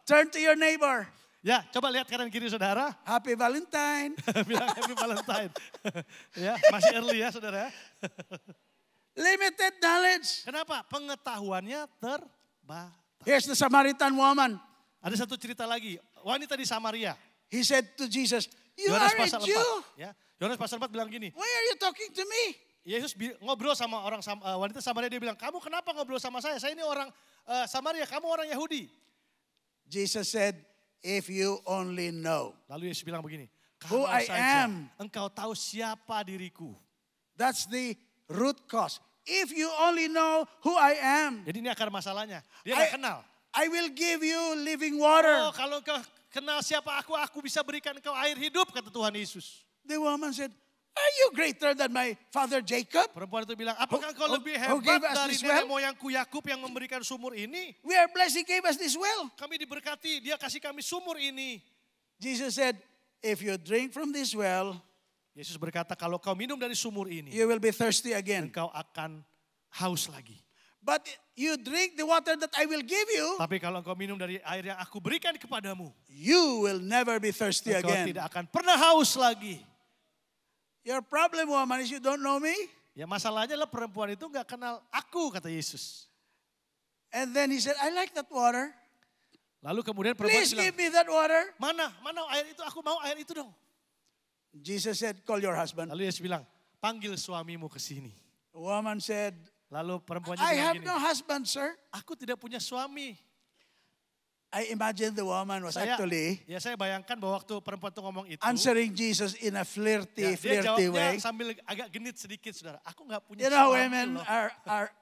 Turn to your neighbor. Ya, coba lihat kanan kiri saudara. Happy Valentine. Bilang happy Valentine. Ya, masih early ya saudara. Limited knowledge. Kenapa? Pengetahuannya terbatas. Here's the Samaritan woman. Ada satu cerita lagi, wanita di Samaria. He said to Jesus, you Yohanes are a pasal 4. Jew. Ya, Yohanes pasal 4 bilang gini, Why are you talking to me? Yesus ngobrol sama wanita Samaria, dia bilang, kamu kenapa ngobrol sama saya? Saya ini orang Samaria, kamu orang Yahudi. Jesus said, if you only know Lalu Yesus bilang begini, who kalau I saja am. engkau tahu siapa diriku. That's the root cause. If you only know who I am, Jadi ini akar masalahnya, dia gak kenal. I will give you living water. Oh, kalau engkau kenal siapa aku bisa berikan engkau air hidup, kata Tuhan Yesus. The woman said, are you greater than my father Jacob? Perempuan itu bilang, apakah engkau lebih who gave hebat us dari this nenek well? moyangku Yakub yang memberikan sumur ini? We are blessed, he gave us this well. Kami diberkati, dia kasih kami sumur ini. Jesus said, if you drink from this well, Yesus berkata, kalau kau minum dari sumur ini, you will be thirsty again. engkau akan haus lagi. But you drink the water that I will give you, Tapi kalau engkau minum dari air yang aku berikan kepadamu, you will never be thirsty engkau again. tidak akan pernah haus lagi. Your problem, woman, is you don't know me. Ya masalahnya adalah perempuan itu gak kenal aku, kata Yesus. And then he said, I like that water. Lalu kemudian perempuan Please bilang, give me that water. mana air itu, aku mau air itu dong. Jesus said, call your husband. Lalu Yesus bilang, panggil suamimu ke sini. The woman said, Lalu perempuannya I bilang have gini, no husband, sir. aku tidak punya suami. I imagine the woman was Saya bayangkan bahwa waktu perempuan itu ngomong itu, answering Jesus in a flirty dia way. jawabnya sambil agak genit sedikit, saudara. Aku gak punya You know, suami women loh.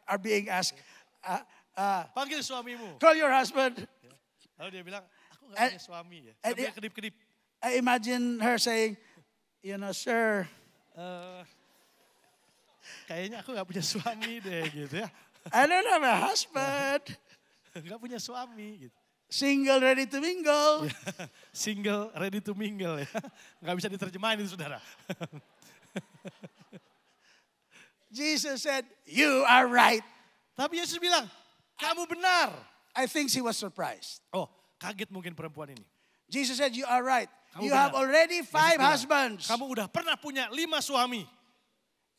are being asked, Panggil suamimu. Call your husband. Lalu dia bilang, aku gak And- punya suami ya. and Sambil dia- kedip-kedip. I imagine her saying, you know, sir, "Eh, kayaknya aku gak punya suami deh gitu ya. I don't have a husband. Gak punya suami gitu. Single, ready to mingle. Single, ready to mingle ya. Gak bisa diterjemahin itu saudara. Jesus said, you are right. Tapi Yesus bilang, kamu benar. I think she was surprised. Oh, kaget mungkin perempuan ini. Jesus said, you are right. Kamu You benar. have already 5 Yesus bilang, husbands. Kamu udah pernah punya 5 suami.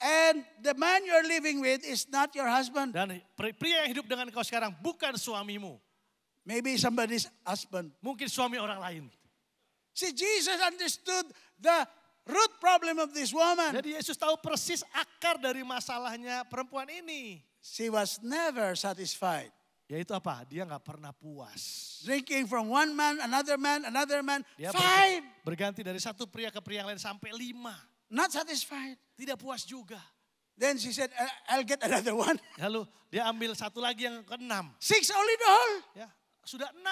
And the man you're living with is not your husband. Dan pria yang hidup dengan kau sekarang bukan suamimu. Maybe somebody's husband. Mungkin suami orang lain. See, Jesus understood the root problem of this woman. Jadi Yesus tahu persis akar dari masalahnya perempuan ini. She was never satisfied. Yaitu apa? Dia gak pernah puas. Drinking from one man, another man, another man. Dia 5. berganti dari satu pria ke pria yang lain sampai 5. Not satisfied. Tidak puas juga. Then she said, I'll get another one. Lalu dia ambil satu lagi yang ke-6. 6 all in all. Ya, sudah 6.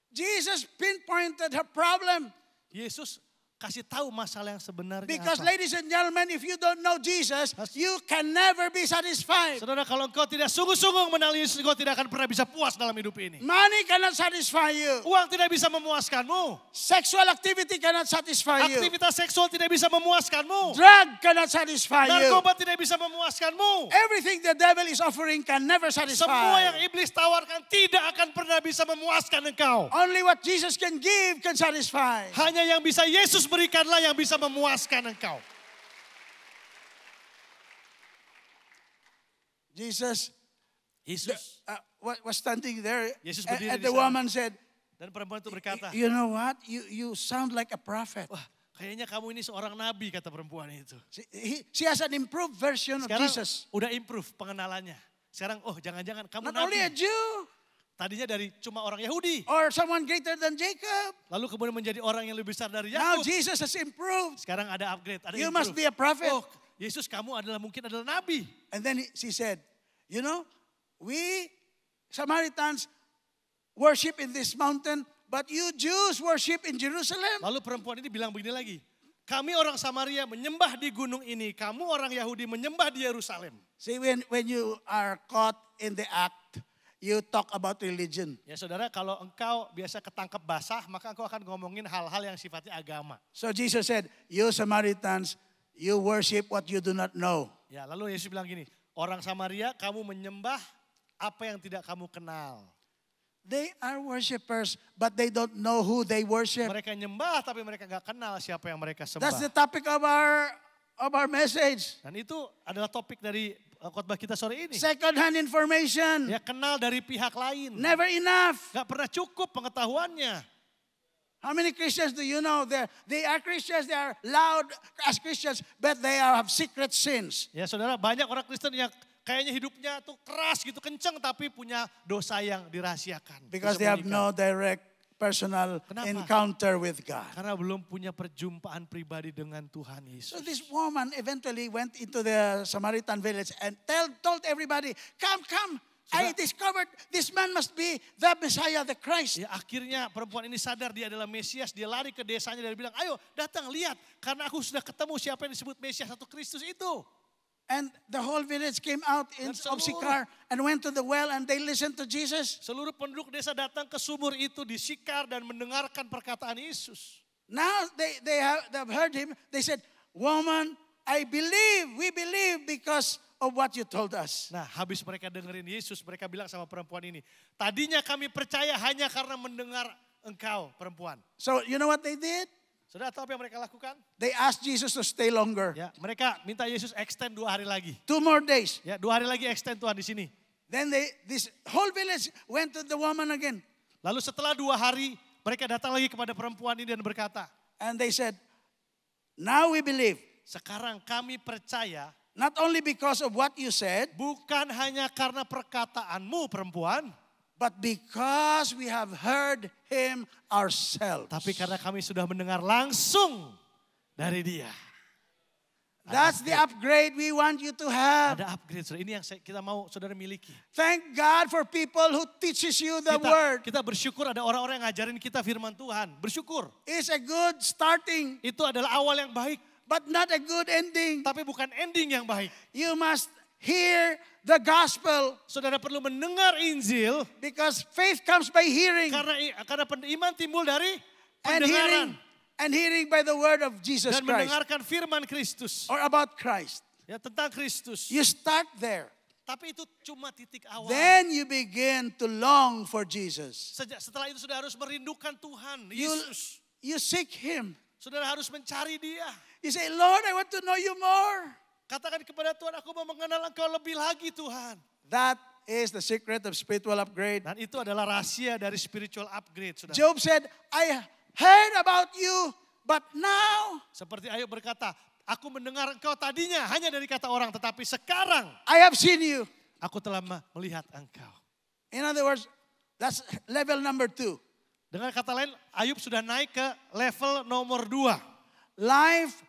Jesus pinpointed her problem. Yesus kasih tahu masalah yang sebenarnya Because apa. ladies and gentlemen, if you don't know Jesus, you can never be satisfied. Saudara, kalau engkau tidak sungguh-sungguh mengenal Yesus, engkau tidak akan pernah bisa puas dalam hidup ini. Money cannot satisfy you. Uang tidak bisa memuaskanmu. Sexual activity cannot satisfy you. Aktivitas seksual tidak bisa memuaskanmu. Drug cannot satisfy you. Narkoba tidak bisa memuaskanmu. Everything the devil is offering can never Semua satisfy. yang iblis tawarkan tidak akan pernah bisa memuaskan engkau. Only what Jesus can give can satisfy. Hanya yang bisa Yesus berikanlah yang bisa memuaskan engkau. Jesus Yesus. was standing there, Yesus berdiri and di the sana. woman said, Dan perempuan itu berkata, you know what? You sound like a prophet. wah kayaknya kamu ini seorang nabi, kata perempuan itu. She has an improved version of Sekarang Jesus. udah improve pengenalannya. Sekarang oh jangan-jangan kamu Not only a nabi. Jew Tadinya dari cuma orang Yahudi. or someone greater than Jacob. Lalu kemudian menjadi orang yang lebih besar dari Now Yakub. Jesus has improved. Sekarang ada upgrade, ada You improve. must be a prophet. Oh, Yesus kamu mungkin adalah nabi. And then she said, you know, we Samaritans worship in this mountain, but you Jews worship in Jerusalem. Lalu perempuan ini bilang begini lagi. Kami orang Samaria menyembah di gunung ini, kamu orang Yahudi menyembah di Yerusalem. See, when you are caught in the act, you talk about religion. Ya saudara, kalau engkau biasa ketangkep basah, maka engkau akan ngomongin hal-hal yang sifatnya agama. So Jesus said, you Samaritans, you worship what you do not know. Ya, lalu Yesus bilang gini, orang Samaria kamu menyembah apa yang tidak kamu kenal. They are worshipers, but they don't know who they worship. Mereka nyembah tapi mereka gak kenal siapa yang mereka That's the sembah. topic of our message. Dan itu adalah topik dari khotbah kita sore ini. Second-hand information. Ya kenal dari pihak lain. Never enough. Gak pernah cukup pengetahuannya. How many Christians do you know? They are Christians, they are loud as Christians, but they have secret sins. Ya saudara, banyak orang Kristen yang kayaknya hidupnya tuh keras gitu, kenceng tapi punya dosa yang dirahasiakan. Because they have no Disembunyikan. direct personal Kenapa? encounter with God. Karena belum punya perjumpaan pribadi dengan Tuhan So Yesus. this woman eventually went into the Samaritan village and told everybody, come. I discovered this man must be the Messiah, the Christ. Ya akhirnya perempuan ini sadar dia adalah Mesias. Dia lari ke desanya dan bilang, ayo datang lihat. Karena aku sudah ketemu siapa yang disebut Mesias atau Kristus itu. And the whole village came out of Sychar and went to the well and they listened to Jesus. Seluruh penduduk desa datang ke sumur itu di Sychar dan mendengarkan perkataan Yesus. Now they have heard him. They said, woman, we believe because of what you told us. Nah habis mereka dengerin Yesus, mereka bilang sama perempuan ini. Tadinya kami percaya hanya karena mendengar engkau perempuan. So you know what they did? Saudara tahu apa yang mereka lakukan? They asked Jesus to stay longer. Ya, mereka minta Yesus extend 2 hari lagi. 2 more days. Ya, 2 hari lagi extend Tuhan di sini. Then this whole village went to the woman again. Lalu setelah 2 hari, mereka datang lagi kepada perempuan ini dan berkata, And they said, now we believe. sekarang kami percaya Not only because of what you said, bukan hanya karena perkataanmu perempuan, but because we have heard him ourselves. tapi karena kami sudah mendengar langsung dari dia. That's the upgrade we want you to have. Ada upgrade, saudara. Ini yang kita mau saudara miliki. Thank God for people who teaches you the word. Kita bersyukur ada orang-orang yang ngajarin kita firman Tuhan. Bersyukur. It's a good starting, Itu adalah awal yang baik. but not a good ending. Tapi bukan ending yang baik. You must hear the gospel, Saudara perlu mendengar Injil. because faith comes by hearing, Karena iman timbul dari and pendengaran. hearing by the word of Jesus Dan Christ, mendengarkan firman Kristus. or about Christ. Ya, tentang Kristus. You start there. Tapi itu cuma titik awal. Then you begin to long for Jesus. Setelah itu saudara harus merindukan Tuhan, You, Yesus. you seek Him. Saudara harus mencari Dia. You say, Lord, I want to know you more. Katakan kepada Tuhan, aku mau mengenal Engkau lebih lagi Tuhan. That is the secret of spiritual upgrade. Dan itu adalah rahasia dari spiritual upgrade, saudara. Job said, I heard about you, but now Seperti Ayub berkata, aku mendengar Engkau tadinya hanya dari kata orang, tetapi sekarang I have seen you. aku telah melihat Engkau. In other words, that's level number 2. Dengan kata lain, Ayub sudah naik ke level nomor 2. Life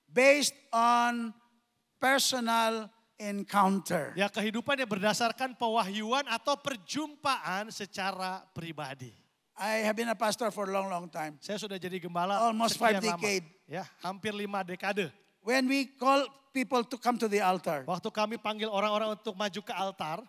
based on personal encounter. Ya, kehidupannya berdasarkan pewahyuan atau perjumpaan secara pribadi. I have been a pastor for a long, long time. Saya sudah jadi gembala Almost sekian 5 lama. decades. Ya, hampir 5 dekade. When we call people to come to the altar, Waktu kami panggil orang-orang untuk maju ke altar,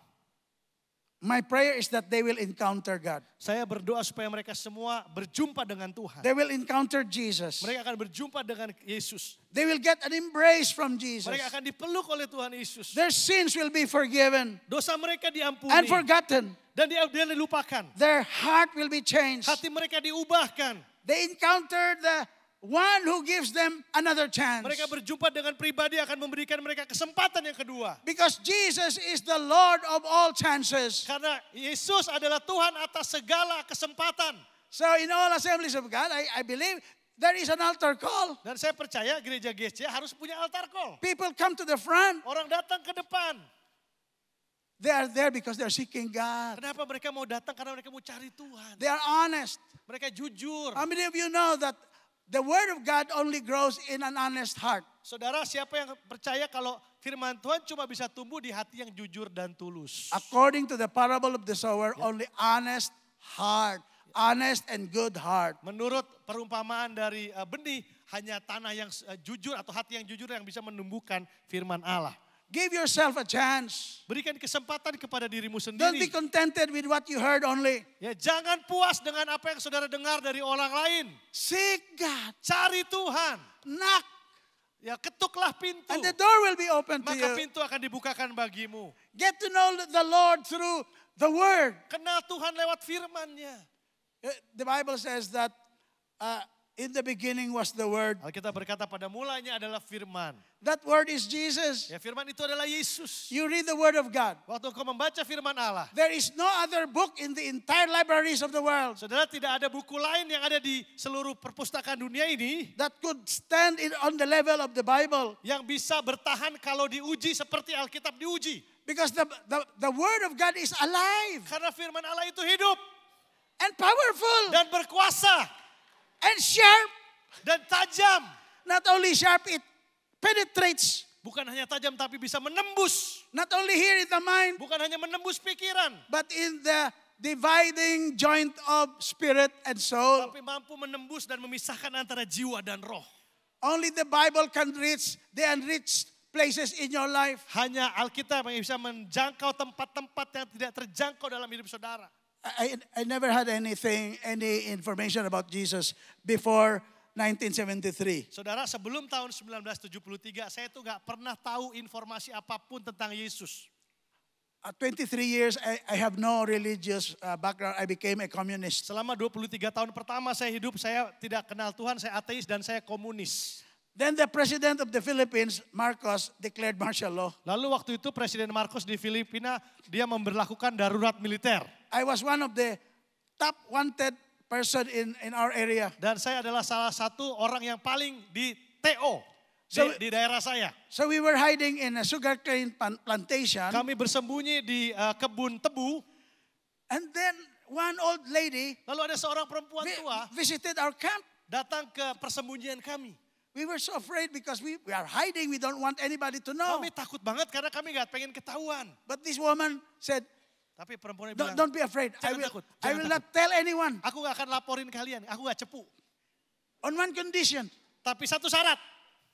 my prayer is that they will encounter God. saya berdoa supaya mereka semua berjumpa dengan Tuhan. They will encounter Jesus. Mereka akan berjumpa dengan Yesus. They will get an embrace from Jesus. Mereka akan dipeluk oleh Tuhan Yesus. Their sins will be forgiven Dosa mereka diampuni and forgotten. dan dia dilupakan. Their heart will be changed. Hati mereka diubahkan. They encounter the one who gives them another chance. Mereka berjumpa dengan pribadi akan memberikan mereka kesempatan yang kedua. Because Jesus is the Lord of all chances. Karena Yesus adalah Tuhan atas segala kesempatan. So in all assemblies of God, I believe there is an altar call. Dan saya percaya gereja GSC harus punya altar call. People come to the front. Orang datang ke depan. They are there because they are seeking God. Kenapa mereka mau datang? Karena mereka mau cari Tuhan. They are honest. Mereka jujur. How many of you know that the word of God only grows in an honest heart? Saudara, siapa yang percaya kalau firman Tuhan cuma bisa tumbuh di hati yang jujur dan tulus? According to the parable of the sower, only honest heart, honest and good heart. Menurut perumpamaan dari benih, hanya tanah yang jujur atau hati yang jujur yang bisa menumbuhkan firman Allah. Give yourself a chance. Berikan kesempatan kepada dirimu Don't be sendiri. contented with what you heard only. Ya, jangan puas dengan apa yang saudara dengar dari orang lain. Seek God. Cari Tuhan. Knock. Ya, ketuklah pintu. And the door will be open to Maka you. pintu akan dibukakan bagimu. Get to know the Lord through the word. Kenal Tuhan lewat firman-Nya. The Bible says that in the beginning was the word. Alkitab berkata pada mulanya adalah firman. That word is Jesus. Ya, firman itu adalah Yesus. You read the word of God. Waktu engkau membaca firman Allah, There is no other book in the entire libraries of the world saudara, tidak ada buku lain yang ada di seluruh perpustakaan dunia ini that could stand on the level of the Bible. yang bisa bertahan kalau diuji seperti Alkitab diuji. Because the word of God is alive Karena firman Allah itu hidup and powerful dan berkuasa and sharp. dan tajam. Not only sharp, it penetrates. Bukan hanya tajam tapi bisa menembus. Not only here in the mind, Bukan hanya menembus pikiran, but in the dividing joint of spirit and soul. tapi mampu menembus dan memisahkan antara jiwa dan roh. Only the Bible can reach the unreached places in your life. Hanya Alkitab yang bisa menjangkau tempat-tempat yang tidak terjangkau dalam hidup saudara. I never had any information about Jesus before 1973. Saudara, sebelum tahun 1973 saya tuh gak pernah tahu informasi apapun tentang Yesus. 23 years, I have no religious background. I became a communist. Selama 23 tahun pertama saya hidup, saya tidak kenal Tuhan, saya ateis dan saya komunis. Then the president of the Philippines, Marcos, declared martial law. Lalu waktu itu Presiden Marcos di Filipina, dia memberlakukan darurat militer. I was one of the top wanted person in our area. Dan saya adalah salah satu orang yang paling di TO di daerah saya. So we were hiding in a sugarcane plantation. Kami bersembunyi di kebun tebu. And then one old lady Lalu ada seorang perempuan tua visited our camp. datang ke persembunyian kami. We were so afraid because we are hiding. We don't want anybody to know. Kami takut banget karena kami nggak pengen ketahuan. But this woman said, Tapi perempuan bilang, don't be afraid. I Jangan takut, will jangan not tell anyone. aku nggak akan laporin kalian, aku nggak cepu. On one condition, Tapi satu syarat,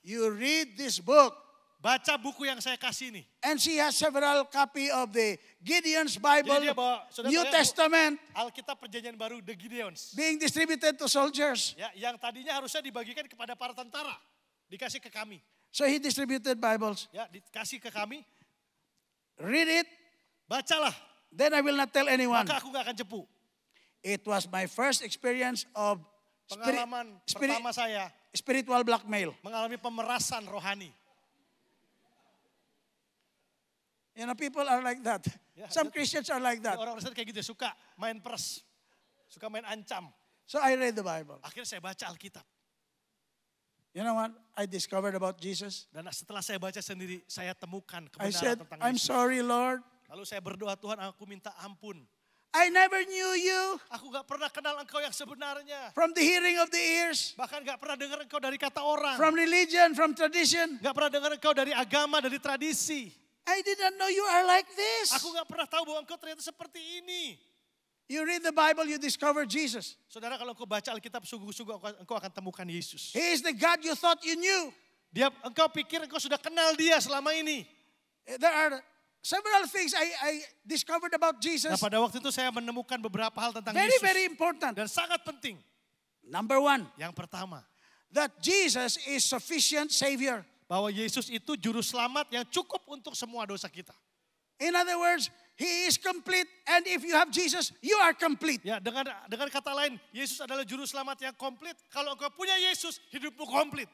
you read this book. baca buku yang saya kasih ini. And she has several copy of the Gideon's Bible, Jadi dia bawa, saudara New lihat, Bu, Testament, Alkitab Perjanjian Baru, The Gideons. being distributed to soldiers. Ya, yang tadinya harusnya dibagikan kepada para tentara, dikasih ke kami. So he distributed Bibles. Ya, dikasih ke kami, Read it, bacalah, then I will not tell anyone. maka aku nggak akan cepu. It was my first experience of Pengalaman pertama saya spiritual blackmail. mengalami pemerasan rohani. You know, people are like that. Yeah, Some Christians are like that. Orang Kristen kayak gitu, suka main peres, suka main ancam. So I read the Bible. Akhirnya saya baca Alkitab. You know what I discovered about Jesus? Dan setelah saya baca sendiri, saya temukan I kebenaran said, tentang I'm Yesus. sorry, Lord. Lalu saya berdoa, Tuhan aku minta ampun. I never knew you Aku gak pernah kenal engkau yang sebenarnya. from the hearing of the ears, Bahkan gak pernah dengar engkau dari kata orang. from religion, from tradition. Gak pernah dengar engkau dari agama, dari tradisi. I didn't know you are like this. Aku gak pernah tahu bahwa engkau ternyata seperti ini. You read the Bible, you discover Jesus. Saudara, kalau engkau baca Alkitab, sungguh-sungguh engkau akan temukan Yesus. He is the God you thought you knew. Engkau pikir engkau sudah kenal dia selama ini. There are several things I discovered about Jesus. Nah, pada waktu itu saya menemukan beberapa hal tentang Very, Yesus. very important. Dan sangat penting. Number one, Yang pertama, that Jesus is sufficient Savior. bahwa Yesus itu juru selamat yang cukup untuk semua dosa kita. In other words, He is complete, and if you have Jesus, you are complete. Ya, dengan kata lain, Yesus adalah juru selamat yang komplit. Kalau engkau punya Yesus, hidupmu komplit.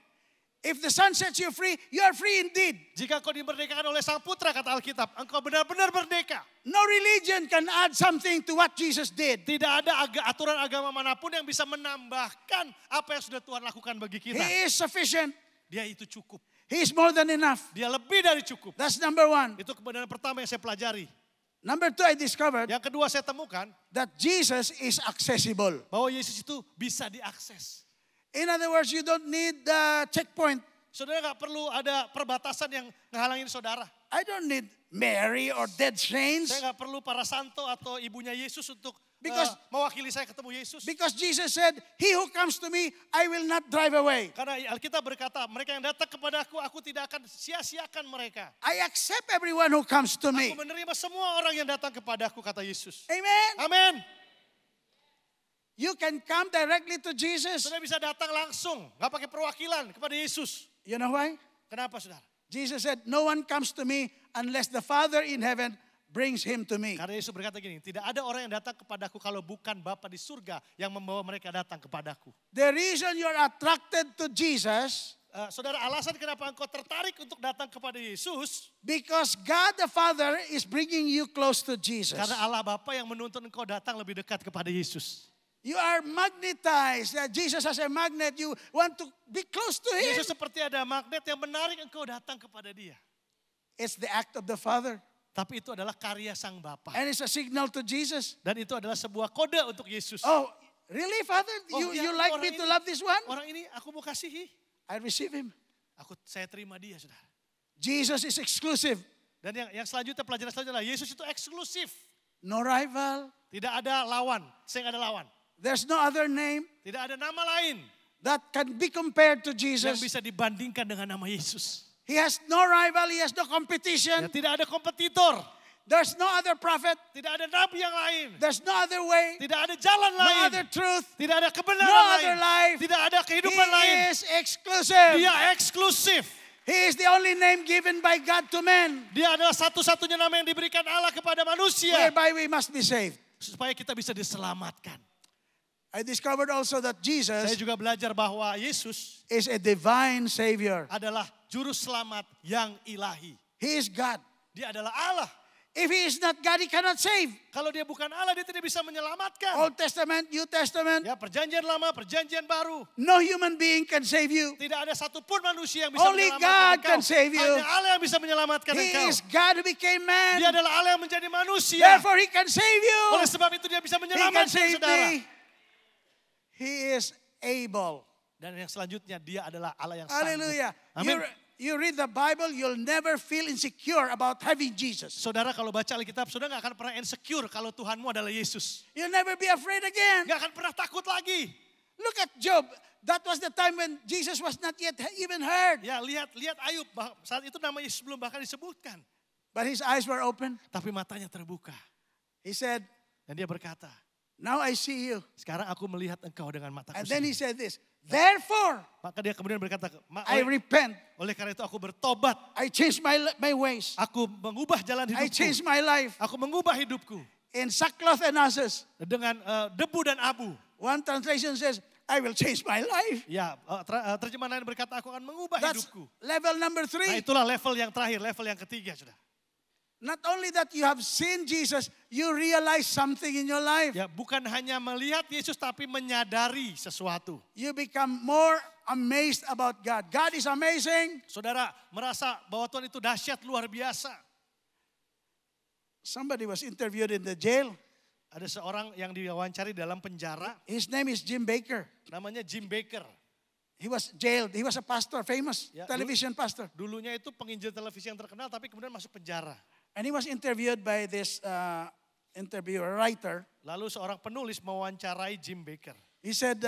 If the Son sets you free, you are free indeed. Jika kau dimerdekakan oleh Sang Putra, kata Alkitab, engkau benar-benar merdeka. No religion can add something to what Jesus did. Tidak ada aturan agama manapun yang bisa menambahkan apa yang sudah Tuhan lakukan bagi kita. He is sufficient. Dia itu cukup. He is more than enough. Dia lebih dari cukup. That's number one. Itu kebenaran pertama yang saya pelajari. Number two, I discovered Yang kedua saya temukan that Jesus is accessible. bahwa Yesus itu bisa diakses. In other words, you don't need the checkpoint. Saudara gak perlu ada perbatasan yang ngehalangin saudara. I don't need Mary or dead saints. Saya gak perlu para santo atau ibunya Yesus untuk Because- mewakili saya ketemu Yesus. Because Jesus said, he who comes to me, I will not drive away. Karena Alkitab berkata, mereka yang datang kepada aku tidak akan sia-siakan mereka. I accept everyone who comes to me. Aku menerima semua orang yang datang kepadaku, kata Yesus. Amen. Amin. You can come directly to Jesus. Saudara bisa datang langsung, gak pakai perwakilan kepada Yesus. You know why? Kenapa saudara? Jesus said, no one comes to me unless the Father in heaven brings him to me. Karena Yesus berkata gini, tidak ada orang yang datang kepadaku kalau bukan Bapa di surga yang membawa mereka datang kepadaku. The reason you're attracted to Jesus, Saudara, alasan kenapa engkau tertarik untuk datang kepada Yesus, because God the Father is bringing you close to Jesus. karena Allah Bapa yang menuntun engkau datang lebih dekat kepada Yesus. You are magnetized. Jesus as a magnet. You want to be close to Him. Yesus seperti ada magnet yang menarik engkau datang kepada Dia. It's the act of the Father. Tapi itu adalah karya Sang Bapa. And it's a signal to Jesus. Dan itu adalah sebuah kode untuk Yesus. Oh, really, Father? Oh, You ya, like orang me to ini- love this one? Orang ini aku mau kasihi. I receive Him. Saya terima dia, saudara. Jesus is exclusive. Dan yang selanjutnya, pelajaran selanjutnya adalah Yesus itu eksklusif. No rival. Tidak ada lawan. Saya nggak ada lawan. There's no other name Tidak ada nama lain that can be compared to yang Jesus. bisa dibandingkan dengan nama Yesus. He has no rival. He has no Ya, competition. tidak ada kompetitor. There's no other prophet. Tidak ada nabi yang lain. There's no other way. Tidak ada jalan No lain. other truth. Tidak ada kebenaran No lain. other life. Tidak ada He kehidupan lain. is exclusive. Dia eksklusif. He is the only name given by God to men, Dia adalah satu-satunya nama yang diberikan Allah kepada manusia. whereby we must be saved. Supaya kita bisa diselamatkan. I discovered also that Saya Jesus juga belajar bahwa Yesus is a divine Savior. adalah juru selamat yang ilahi. He is God. Dia adalah Allah. If He is not God, He cannot save. Kalau dia bukan Allah, dia tidak bisa menyelamatkan. Old Testament, New Testament, Ya, perjanjian lama, perjanjian baru. no human being can save you. Tidak ada satupun manusia yang bisa Only menyelamatkan God engkau. can save you. Hanya Allah yang bisa menyelamatkan He engkau. is God who became Dia man. adalah Allah yang menjadi manusia. Therefore, He can save you. Oleh sebab itu dia bisa He can menyelamatkan save saudara. me. He is able. Dan yang selanjutnya dia adalah Allah yang sanggup. Hallelujah. Amin. You read the Bible, you'll never feel insecure about having Jesus. Saudara kalau baca Alkitab, saudara gak akan pernah insecure kalau Tuhanmu adalah Yesus. You'll never be afraid again. Gak akan pernah takut lagi. Look at Job. That was the time when Jesus was not yet even heard. Ya lihat Ayub, saat itu nama Yesus belum bahkan disebutkan. But his eyes were open. Tapi matanya terbuka. He said, Dan dia berkata, now I see you. sekarang aku melihat engkau dengan mataku And then he sendiri. said this, therefore Maka dia kemudian berkata, I repent. oleh karena itu aku bertobat. I changed my ways. Aku mengubah jalan I hidupku. changed my life. Aku mengubah hidupku. In sackcloth and ashes. Dengan debu dan abu. One translation says, I will change my life. Ya, terjemahan lain berkata aku akan mengubah That's hidupku. level number Nah 3. itulah level yang terakhir, level yang ketiga sudah. Not only that you have seen Jesus, you realize something in your life. Ya, bukan hanya melihat Yesus tapi menyadari sesuatu. You become more amazed about God. God is amazing. Saudara merasa bahwa Tuhan itu dahsyat luar biasa. Somebody was interviewed in the jail. Ada seorang yang diwawancara dalam penjara, His name is Jim Baker. namanya Jim Baker. He was jailed. He was a pastor, famous Ya, television pastor. Dulunya itu penginjil televisi yang terkenal tapi kemudian masuk penjara. And he was interviewed by this interviewer, writer. Lalu seorang penulis mewawancarai Jim Baker. He said,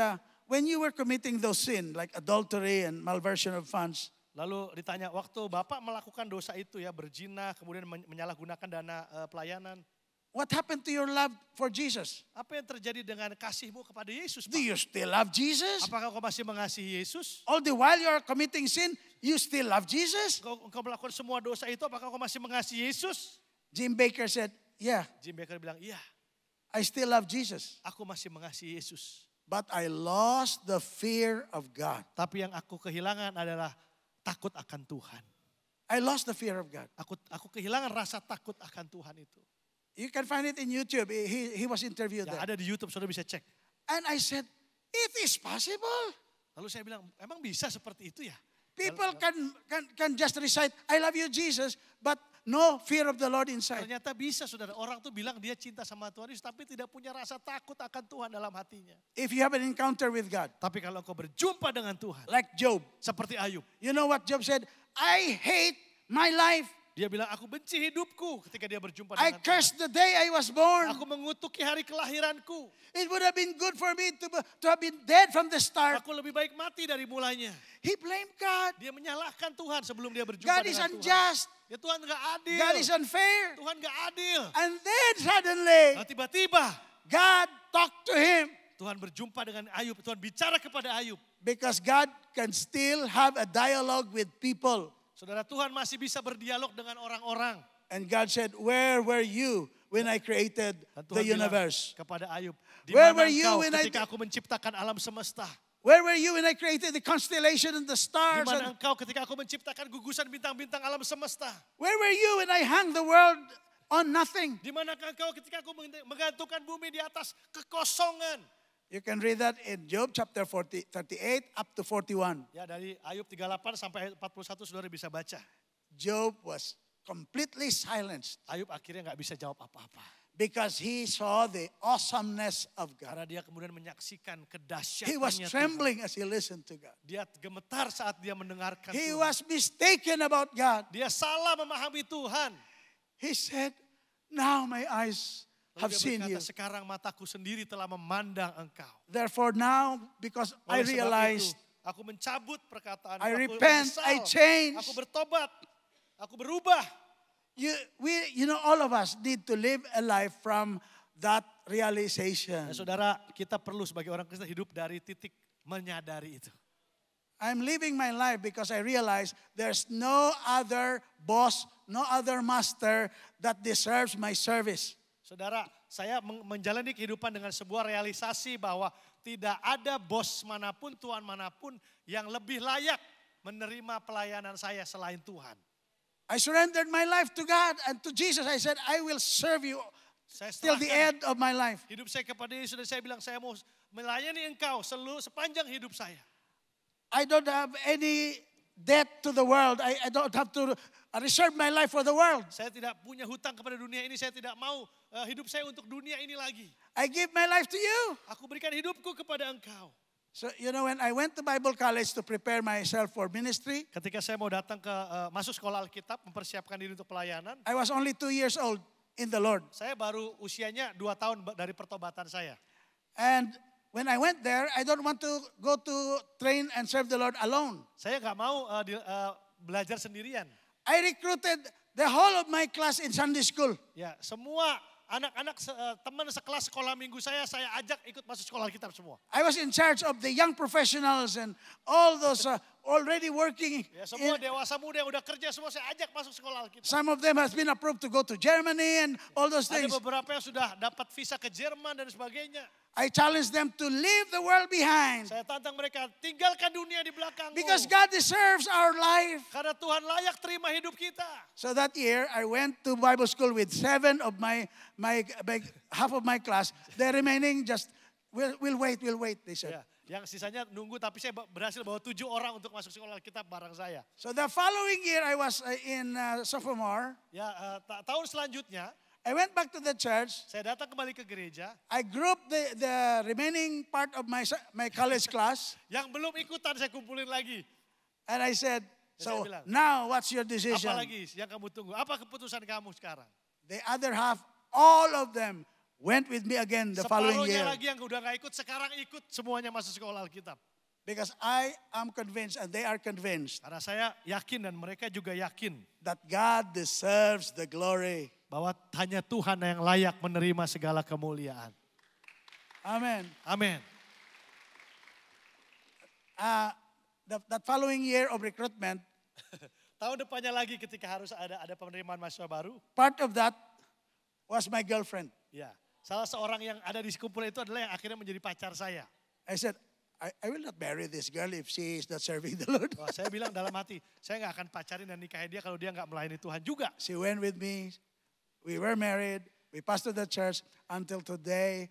when you were committing those sins like adultery and malversion of funds, Lalu ditanya, waktu Bapak melakukan dosa itu ya, berzina, kemudian menyalahgunakan dana pelayanan. what happened to your love for Jesus? Apa yang terjadi dengan kasihmu kepada Yesus, Do Pak? you still love Jesus? Apakah kau masih mengasihi Yesus? All the while you are committing sin, you still love Jesus? Engkau melakukan semua dosa itu, apakah kau masih mengasihi Yesus? Jim Baker said, yeah, Jim Baker bilang, iya, I still love Jesus. aku masih mengasihi Yesus. But I lost the fear of God. Tapi yang aku kehilangan adalah takut akan Tuhan. I lost the fear of God. Aku kehilangan rasa takut akan Tuhan itu. You can find it in YouTube. He was interviewed Ya, there. ada di YouTube, saudara bisa cek. And I said, it is possible. Lalu saya bilang, emang bisa seperti itu ya? People can just recite, I love you, Jesus, but no fear of the Lord inside. Ternyata bisa, saudara. Orang tuh bilang dia cinta sama Tuhan Yesus, tapi tidak punya rasa takut akan Tuhan dalam hatinya. If you have an encounter with God, Tapi kalau kau berjumpa dengan Tuhan, like Job, seperti Ayub. you know what Job said? I hate my life. Dia bilang, aku benci hidupku ketika dia berjumpa I dengan Tuhan. cursed the day I was born. Aku mengutuki hari kelahiranku. It would have been good for me to have been dead from the start. Aku lebih baik mati dari mulanya. He blamed God. Dia menyalahkan Tuhan sebelum dia berjumpa God is dengan Tuhan. unjust. Ya Tuhan gak adil. God is unfair. Tuhan gak adil. And then suddenly, Nah, tiba-tiba God talked to him Tuhan berjumpa dengan Ayub. Tuhan bicara kepada Ayub. because God can still have a dialogue with people. Saudara, Tuhan masih bisa berdialog dengan orang-orang. And God said, where were you when I created Dan the Tuhan bilang universe? kepada Ayub, di Where mana were you engkau when I ketika aku menciptakan alam semesta? Where were you when I created the constellation and the Di stars? mana And engkau ketika aku menciptakan gugusan bintang-bintang alam semesta? where were you when I hung the world on nothing? Di manakah engkau ketika aku menggantungkan bumi di atas kekosongan? You can read that in Job chapter 38 up to 41. Ya, dari Ayub 38 sampai 41 saudara bisa baca. Job was completely silenced Ayub akhirnya nggak bisa jawab apa-apa. because he saw the awesomeness of God. Karena dia kemudian menyaksikan He was kedahsyatannya Tuhan. trembling as he listened to God. Dia gemetar saat dia mendengarkan He Tuhan. was mistaken about God. Dia salah memahami Tuhan. He said, now my eyes Lalu have dia seen you. berkata, sekarang mataku sendiri telah memandang engkau. Therefore now, because I Oleh sebab realized itu, aku mencabut perkataan. I aku repent, menyesal, I change. Aku bertobat, aku berubah. all of us need to live a life from that realization. Nah, saudara, kita perlu sebagai orang Kristen hidup dari titik menyadari itu. I'm living my life because I realize there's no other boss, no other master that deserves my service. Saudara, saya menjalani kehidupan dengan sebuah realisasi bahwa tidak ada bos manapun, tuan manapun yang lebih layak menerima pelayanan saya selain Tuhan. I surrendered my life to God and to Jesus. I said, I will serve you Saya till the serahkan end of my life. hidup saya kepada Yesus dan saya bilang saya mau melayani engkau sepanjang hidup saya. I don't have any debt to the world. I don't have to reserve my life for the world. Saya tidak punya hutang kepada dunia ini, saya tidak mau hidup saya untuk dunia ini lagi. I give my life to you. Aku berikan hidupku kepada engkau. So, when I went to Bible college to prepare myself for ministry, Ketika saya mau datang ke masuk sekolah Alkitab, mempersiapkan diri untuk pelayanan, I was only 2 years old in the Lord. saya baru usianya 2 tahun dari pertobatan saya. And when I went there, I don't want to go to train and serve the Lord alone. Saya nggak mau belajar sendirian. I recruited the whole of my class in Sunday school. Ya, semua anak-anak teman sekelas sekolah minggu saya ajak ikut masuk sekolah Alkitab semua. I was in charge of the young professionals and all those already working. Ya, semua dewasa muda yang udah kerja semua saya ajak masuk sekolah Alkitab. Some of them has been approved to go to Germany and all those Ada things. beberapa yang sudah dapat visa ke Jerman dan sebagainya. I challenge them to leave the world behind Saya tantang mereka, tinggalkan dunia di belakangmu. because God deserves our life. Karena Tuhan layak terima hidup kita. So that year, I went to Bible school with 7 of my half of my class. The remaining just, we'll wait, they said. Ya, yang sisanya nunggu, tapi saya berhasil bawa 7 orang untuk masuk sekolah Alkitab bareng saya. So the following year, I was in sophomore. Ya, tahun selanjutnya, I went back to the church. saya datang kembali ke gereja. I grouped the remaining part of my college class. Yang belum ikutan saya kumpulin lagi. And I said, so Saya bilang, now what's your decision? Apa lagi yang kamu tunggu? Apa keputusan kamu sekarang? The other half, all of them went with me again the following year. Separuhnya lagi yang udah gak ikut, sekarang ikut semuanya masuk sekolah Alkitab. Because I am convinced and they are convinced Karena saya yakin dan mereka juga yakin that God deserves the glory. bahwa hanya Tuhan yang layak menerima segala kemuliaan. Amen. Amin. That following year of recruitment, Tahun depannya lagi ketika harus ada penerimaan mahasiswa baru. part of that was my girlfriend. Ya, salah seorang yang ada di sekumpulan itu adalah yang akhirnya menjadi pacar saya. I said, I will not marry this girl if she is not serving the Lord. Wah, saya bilang dalam hati, saya nggak akan pacarin dan nikahin dia kalau dia nggak melayani Tuhan juga. She went with me. We were married. We pastored the church until today.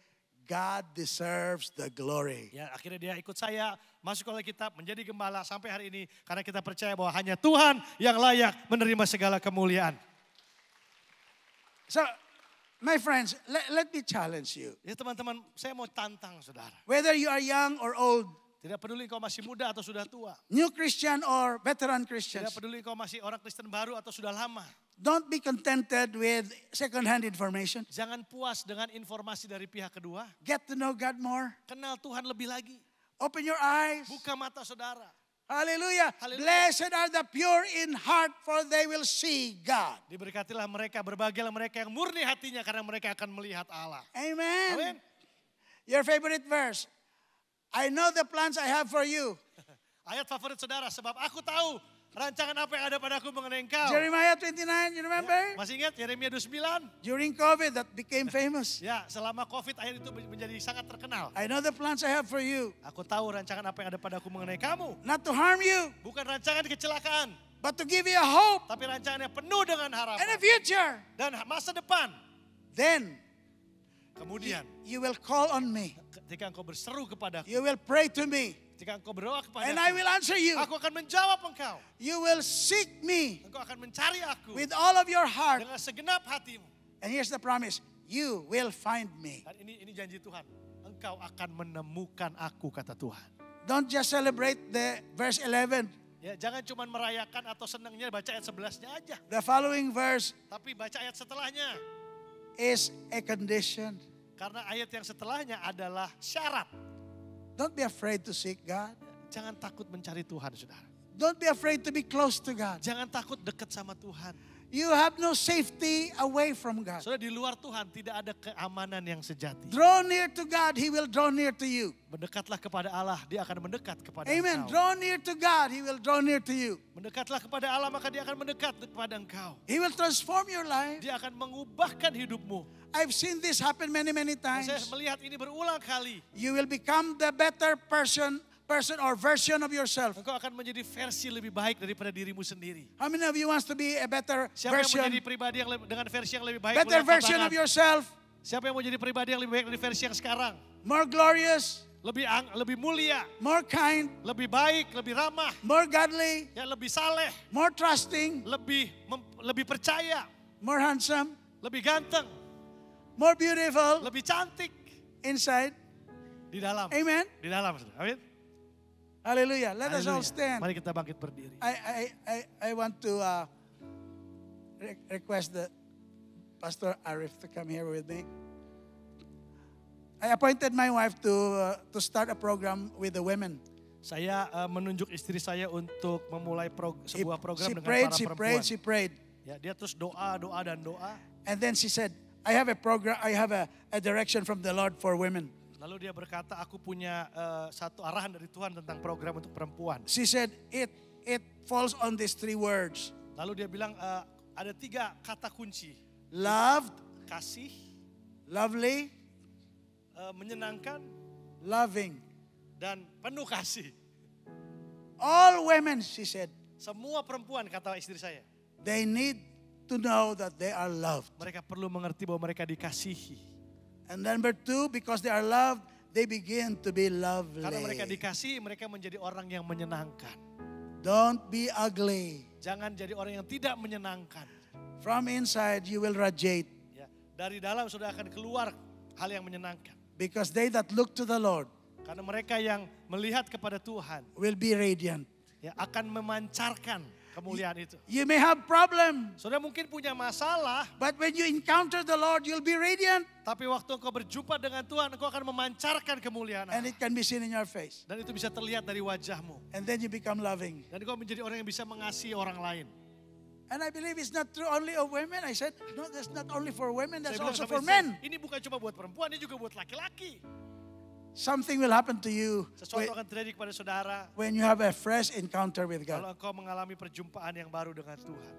God deserves the glory. Ya, akhirnya dia ikut saya masuk ke Alkitab menjadi gembala sampai hari ini karena kita percaya bahwa hanya Tuhan yang layak menerima segala kemuliaan. So, my friends, let me challenge you. Ya teman-teman, saya mau tantang saudara. Whether you are young or old, Tidak peduli kau masih muda atau sudah tua. new Christian or veteran Tidak Christians, peduli kau masih orang Kristen baru atau sudah lama. don't be contented with second-hand information. Jangan puas dengan informasi dari pihak kedua. Get to know God more. Kenal Tuhan lebih lagi. Open your eyes. Buka mata saudara. Hallelujah. Hallelujah. Blessed are the pure in heart, for they will see God. Diberkatilah mereka, berbahagialah mereka yang murni hatinya karena mereka akan melihat Allah. Amen. Amin. Your favorite verse. I know the plans I have for you. Ayat favorit saudara, sebab aku tahu rancangan apa yang ada padaku mengenai engkau. Jeremiah 29, you remember? Masih ingat Yeremia 29? During COVID, that became famous. Ya, selama COVID ayat itu menjadi sangat terkenal. I know the plans I have for you. Aku tahu rancangan apa yang ada padaku mengenai kamu. Not to harm you, Bukan rancangan kecelakaan, but to give you a hope tapi rancangan yang penuh dengan and a harapan. future. Dan masa depan. Then Kemudian, you will call on me. ketika engkau berseru kepadaku, You will pray to me. ketika engkau berdoa And I kepadaku, will answer you. aku akan menjawab engkau. You will seek me Engkau akan mencari aku with all of your heart. dengan segenap hatimu. And here's the promise. You will find me. Dan ini janji Tuhan. Engkau akan menemukan aku, kata Tuhan. Don't just celebrate the verse 11. Ya, jangan cuma merayakan atau senangnya baca ayat 11-nya aja. The following verse Tapi baca ayat setelahnya. is a condition. Karena ayat yang setelahnya adalah syarat. Don't be afraid to seek God. Jangan takut mencari Tuhan, saudara. Don't be afraid to be close to God. Jangan takut dekat sama Tuhan. You have no safety away from God. Saudara, di luar Tuhan tidak ada keamanan yang sejati. Draw near to God, He will draw near to you. Mendekatlah kepada Allah, Dia akan mendekat kepada Amen. engkau. Draw near to God, He will draw near to you. Mendekatlah kepada Allah, maka Dia akan mendekat kepada engkau. He will transform your life. Dia akan mengubahkan hidupmu. I've seen this happen many Saya times. melihat ini berulang kali. You will become the better person or version of yourself. Engkau akan menjadi versi lebih baik daripada dirimu sendiri. How many of you wants to be a better Siapa yang menjadi version? pribadi yang dengan versi yang lebih baik? Better boleh angkat version tangan. of yourself, Siapa yang mau jadi pribadi yang lebih baik dari versi yang sekarang? more glorious, Lebih mulia, more kind, lebih baik, lebih ramah, more godly, ya lebih saleh, more trusting, lebih percaya, more handsome, lebih ganteng, more beautiful lebih cantik inside. di dalam. Amen. Di dalam, saudara. Amin. Hallelujah. Let us all Haleluya. stand. Mari kita bangkit berdiri. I want to request the Pastor Arif to come here with me. I appointed my wife to start a program with the women. Saya menunjuk istri saya untuk memulai sebuah program dengan prayed, para she perempuan. prayed, she prayed. Ya, dia terus doa dan doa. And then she said, I have a program, I have a direction from the Lord for women. Lalu dia berkata, aku punya satu arahan dari Tuhan tentang program untuk perempuan. She said, it falls on these 3 words. Lalu dia bilang ada 3 kata kunci. Loved, Kasih, lovely, menyenangkan, loving. dan penuh kasih. All women, she said, Semua perempuan, kata istri saya, they need to know that they are loved. mereka perlu mengerti bahwa mereka dikasihi. And number 2, because they are loved, they begin to be lovely. Karena mereka dikasihi, mereka menjadi orang yang menyenangkan. Don't be ugly. Jangan jadi orang yang tidak menyenangkan. From inside you will radiate. Ya, dari dalam sudah akan keluar hal yang menyenangkan. Because they that look to the Lord Karena mereka yang melihat kepada Tuhan will be radiant. ya akan memancarkan kemuliaan itu. You may have problem, Saudara mungkin punya masalah, but when you encounter the Lord, you'll be radiant. tapi waktu engkau berjumpa dengan Tuhan, engkau akan memancarkan kemuliaan And Allah. it can be seen in your face. Dan itu bisa terlihat dari wajahmu. And then you become loving. Dan engkau menjadi orang yang bisa mengasihi orang lain. And I believe it's not true only of women. I said, no, that's not only for women, that's Saya bilang also sama for istri, men. ini bukan cuma buat perempuan, ini juga buat laki-laki. Something will happen to you Sesuatu akan terjadi kepada saudara when you have a fresh encounter with kalau God. engkau mengalami perjumpaan yang baru dengan Tuhan.